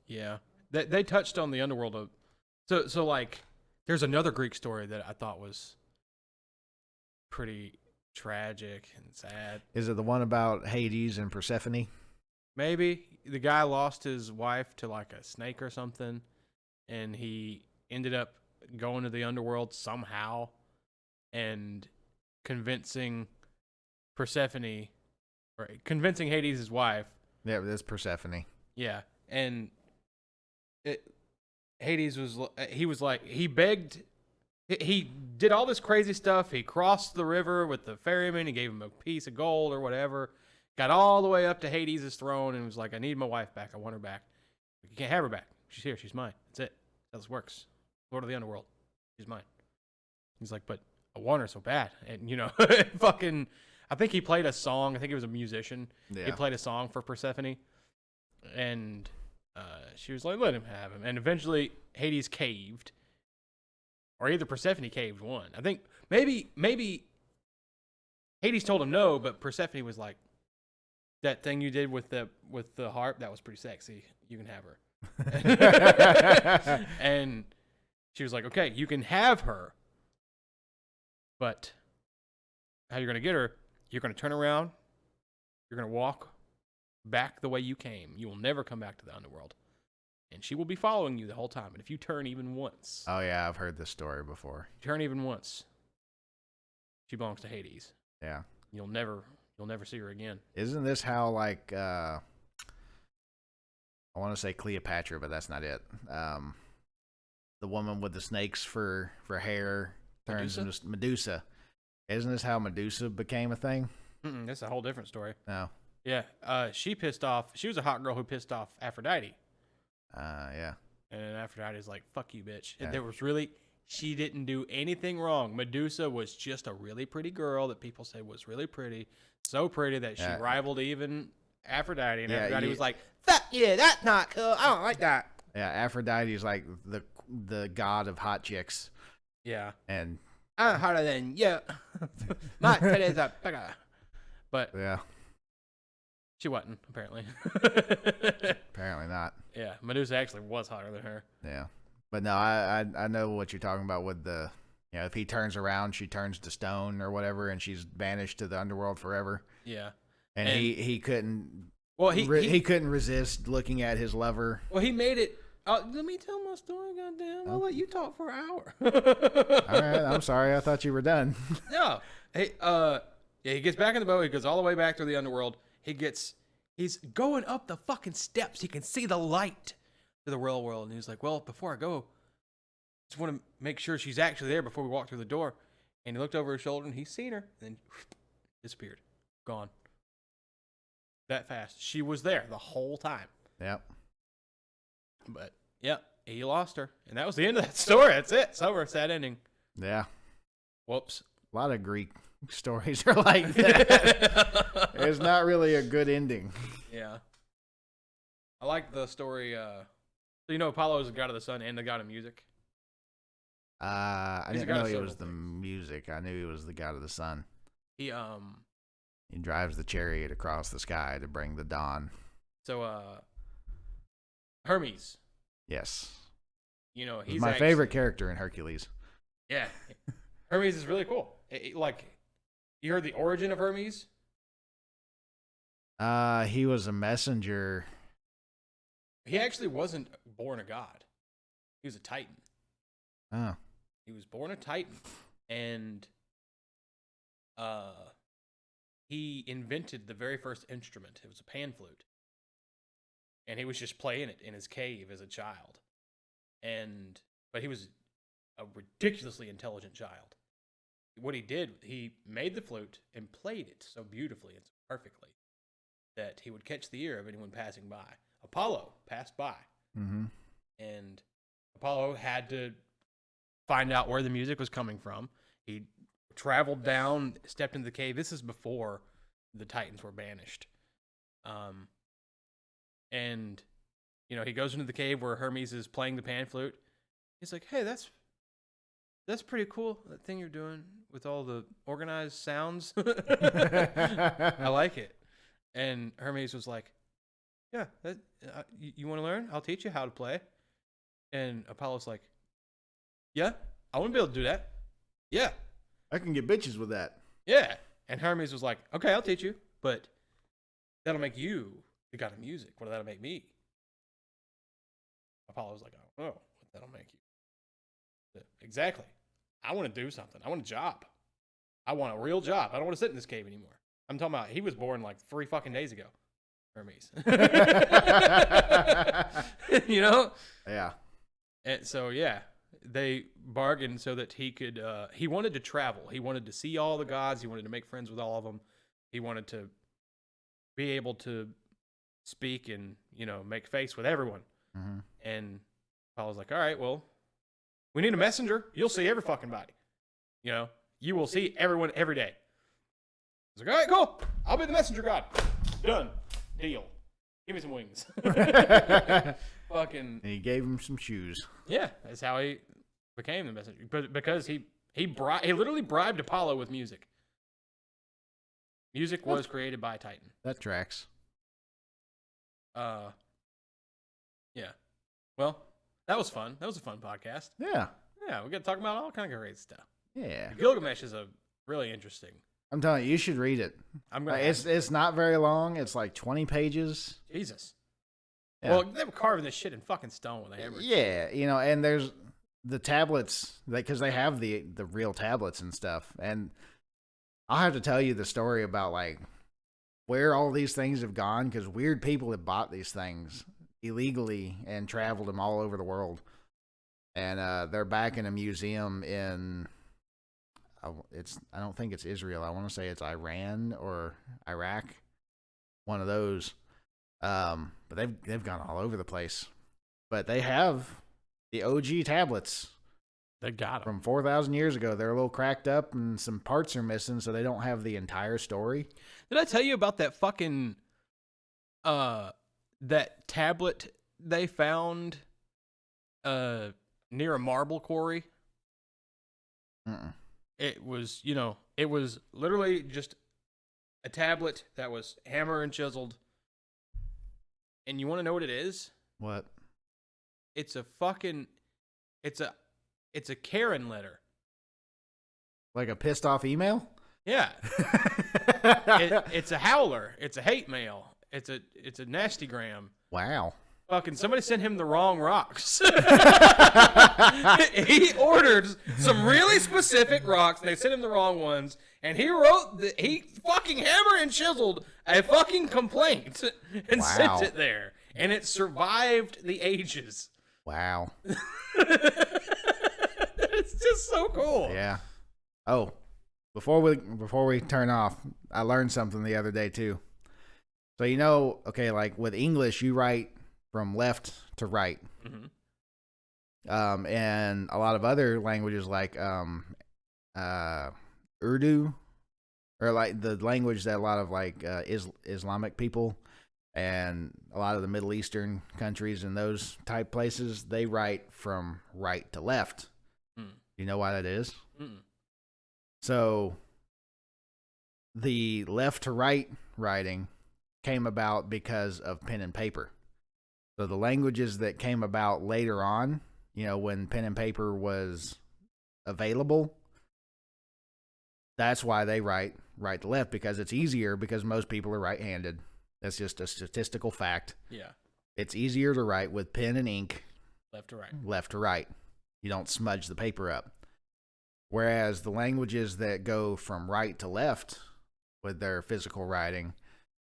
Yeah. They touched on the underworld. So like, there's another Greek story that I thought was pretty tragic and sad. Is it the one about Hades and Persephone? Maybe. The guy lost his wife to like a snake or something, and he ended up going to the underworld somehow and convincing Persephone, or convincing Hades' his wife. Yeah, that's Persephone. Yeah, and Hades he begged, he did all this crazy stuff. He crossed the river with the ferryman. He gave him a piece of gold or whatever. Got all the way up to Hades' throne and was like, I need my wife back. I want her back. You can't have her back. She's here. She's mine. That's it. That's how this works. Lord of the Underworld. She's mine. He's like, but I want her so bad. And, fucking, I think he played a song. I think he was a musician. Yeah. He played a song for Persephone. And she was like, let him have him. And eventually Hades caved. Or either Persephone caved one. I think maybe Hades told him no, but Persephone was like, that thing you did with the harp, that was pretty sexy. You can have her. And she was like, okay, you can have her. But how you're going to get her, you're going to turn around. You're going to walk back the way you came. You will never come back to the underworld. And she will be following you the whole time. And if you turn even once. Oh, yeah, I've heard this story before. Turn even once. She belongs to Hades. Yeah. You'll never see her again. Isn't this how, like, I want to say Cleopatra, but that's not it. The woman with the snakes for hair turns into Medusa. Isn't this how Medusa became a thing? That's a whole different story. No. Yeah. She pissed off. She was a hot girl who pissed off Aphrodite. Yeah. And Aphrodite's like, fuck you, bitch. Yeah. She didn't do anything wrong. Medusa was just a really pretty girl that people said was really pretty. So pretty that she rivaled even Aphrodite. And Aphrodite was like, fuck yeah, that's not cool. I don't like that. Yeah, Aphrodite's like the god of hot chicks. Yeah. And I'm hotter than you. My titties are bigger. But yeah. She wasn't, apparently. Apparently not. Yeah, Medusa actually was hotter than her. Yeah. But no, I know what you're talking about with the, if he turns around, she turns to stone or whatever, and she's banished to the underworld forever. Yeah. And he couldn't. Well, he couldn't resist looking at his lover. Well, he made it. Let me tell my story, goddamn. I'll let you talk for an hour. All right, I'm sorry. I thought you were done. No. Hey, he gets back in the boat. He goes all the way back to the underworld. He's going up the fucking steps. He can see the light to the real world. And he's like, well, before I go, just want to make sure she's actually there before we walk through the door. And he looked over his shoulder and he's seen her. And then disappeared. Gone. That fast. She was there the whole time. Yep. But, yep, he lost her. And that was the end of that story. That's it. It's over. Sad ending. Yeah. Whoops. A lot of Greek stories are like that. It's not really a good ending. Yeah. I like the story. So Apollo is the god of the sun and the god of music. I He's didn't know he several was the things. music. I knew he was the god of the sun. He drives the chariot across the sky to bring the dawn. So Hermes. Yes. He's my favorite character in Hercules. Yeah. Hermes is really cool. Like, you heard the origin of Hermes? He was a messenger. He actually wasn't born a god. He was a titan. Oh. He was born a titan, and he invented the very first instrument. It was a pan flute, and he was just playing it in his cave as a child. But he was a ridiculously intelligent child. What he did, he made the flute and played it so beautifully and so perfectly that he would catch the ear of anyone passing by. Apollo passed by, and Apollo had to find out where the music was coming from. He traveled down, stepped into the cave. This is before the Titans were banished. And he goes into the cave where Hermes is playing the pan flute, He's like, hey, that's pretty cool, that thing you're doing with all the organized sounds. I like it. And Hermes was like, yeah, you want to learn? I'll teach you how to play. And Apollo's like, yeah, I want to be able to do that. Yeah. I can get bitches with that. Yeah. And Hermes was like, okay, I'll teach you, but that'll make you the god of music. What that'll make me? Apollo was like, I don't know what that'll make you. Exactly. I want to do something. I want a job. I want a real job. I don't want to sit in this cave anymore. I'm talking about he was born like 3 fucking days ago. Hermes. You know? Yeah. And so, yeah, they bargained so that he could, he wanted to travel. He wanted to see all the gods. He wanted to make friends with all of them. He wanted to be able to speak and, you know, make face with everyone. Mm-hmm. And Apollo's like, all right, well, we need a messenger. You'll see every fucking body. You know, you will see everyone every day. He's like, all right, cool. I'll be the messenger god. Done. Deal. Give me some wings. Fucking. And he gave him some shoes. Yeah, that's how he became the messenger. But because he literally bribed Apollo with music. Music was created by Titan. That tracks. Yeah. Well, that was fun. That was a fun podcast. Yeah. Yeah, we got to talk about all kind of great stuff. Yeah. Gilgamesh is a really interesting. I'm telling you, you should read it. I'm gonna. It's not very long. It's like 20 pages. Jesus. Yeah. Well, they were carving this shit in fucking stone with a hammer. Yeah, you know, and there's the tablets, because they have the real tablets and stuff. And I'll have to tell you the story about like where all these things have gone, because weird people have bought these things illegally and traveled them all over the world. And they're back in a museum in I don't think it's Israel. I want to say it's Iran or Iraq, one of those. But they've gone all over the place. But they have the OG tablets. They got them From 4,000 years ago. They're a little cracked up and some parts are missing, so they don't have the entire story. Did I tell you about that fucking that tablet they found near a marble quarry? Mm-mm. It was, you know, it was literally just a tablet that was hammer and chiseled. And you want to know what it is? What? It's a fucking, it's a Karen letter. Like a pissed off email? Yeah. It's a howler. It's a hate mail. It's a nastygram. Wow. Fucking somebody sent him the wrong rocks. He ordered some really specific rocks. They sent him the wrong ones, and he fucking hammer and chiseled a fucking complaint and sent it there, and it survived the ages. Wow. It's just so cool. Yeah. Oh, before we turn off, I learned something the other day too. So you know, okay, like with English, you write from left to right. Mm-hmm. And a lot of other languages like Urdu, or like the language that a lot of like Islamic people and a lot of the Middle Eastern countries and those type places, they write from right to left. You know why that is? Mm-mm. So the left to right writing came about because of pen and paper. So the languages that came about later on, you know, when pen and paper was available, that's why they write right to left, because it's easier, because most people are right-handed. That's just a statistical fact. Yeah. It's easier to write with pen and ink Left to right. left to right. You don't smudge the paper up. Whereas the languages that go from right to left with their physical writing,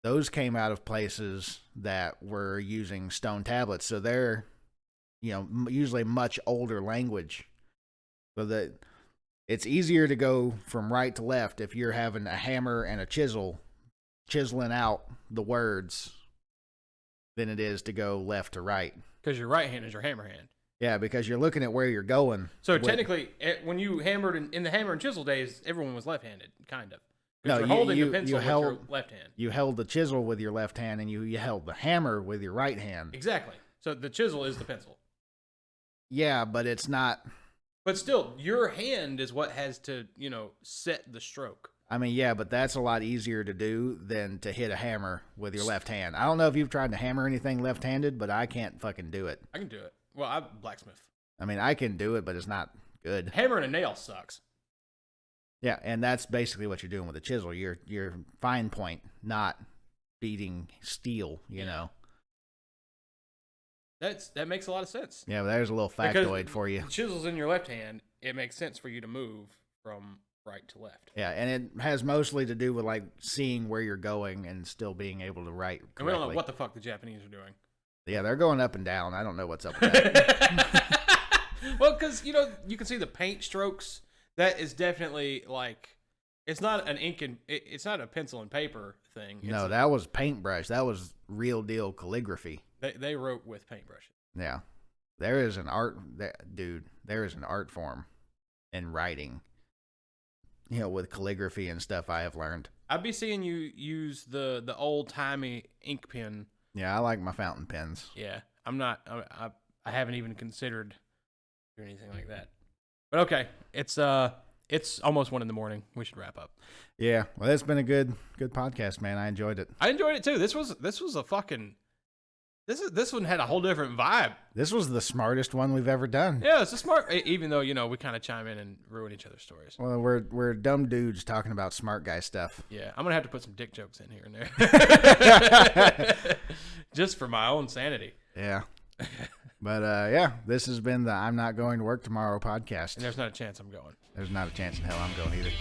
those came out of places that were using stone tablets. So they're, you know, usually much older language. So that it's easier to go from right to left if you're having a hammer and a chisel chiseling out the words than it is to go left to right. Because your right hand is your hammer hand. Yeah, because you're looking at where you're going. So technically, when you hammered in the hammer and chisel days, everyone was left-handed, kind of. No, you're holding the pencil with your left hand. You held the chisel with your left hand, and you held the hammer with your right hand. Exactly. So the chisel is the pencil. Yeah, but it's not. But still, your hand is what has to, set the stroke. I mean, yeah, but that's a lot easier to do than to hit a hammer with your left hand. I don't know if you've tried to hammer anything left-handed, but I can't fucking do it. I can do it. Well, I'm blacksmith. I mean, I can do it, but it's not good. Hammering a nail sucks. Yeah, and that's basically what you're doing with a chisel. You're fine point, not beating steel, you know. That makes a lot of sense. Yeah, but there's a little factoid for you. Chisel's in your left hand. It makes sense for you to move from right to left. Yeah, and it has mostly to do with like seeing where you're going and still being able to write correctly. And we don't know what the fuck the Japanese are doing. Yeah, they're going up and down. I don't know what's up with that. Well, because you can see the paint strokes. That is definitely like it's not an ink and it's not a pencil and paper thing. No, that was paintbrush. That was real deal calligraphy. They wrote with paintbrushes. Yeah, there is an art, dude. There is an art form in writing. With calligraphy and stuff. I have learned. I'd be seeing you use the old timey ink pen. Yeah, I like my fountain pens. Yeah, I'm not. I haven't even considered doing anything like that. But okay, it's almost 1 a.m. We should wrap up. Yeah, well, it's been a good podcast, man. I enjoyed it. I enjoyed it too. This was a fucking. This one had a whole different vibe. This was the smartest one we've ever done. Yeah, it's a smart. Even though we kind of chime in and ruin each other's stories. Well, we're dumb dudes talking about smart guy stuff. Yeah, I'm gonna have to put some dick jokes in here and there, just for my own sanity. Yeah, but yeah, this has been the I'm Not Going to Work Tomorrow podcast. And there's not a chance I'm going. There's not a chance in hell I'm going either.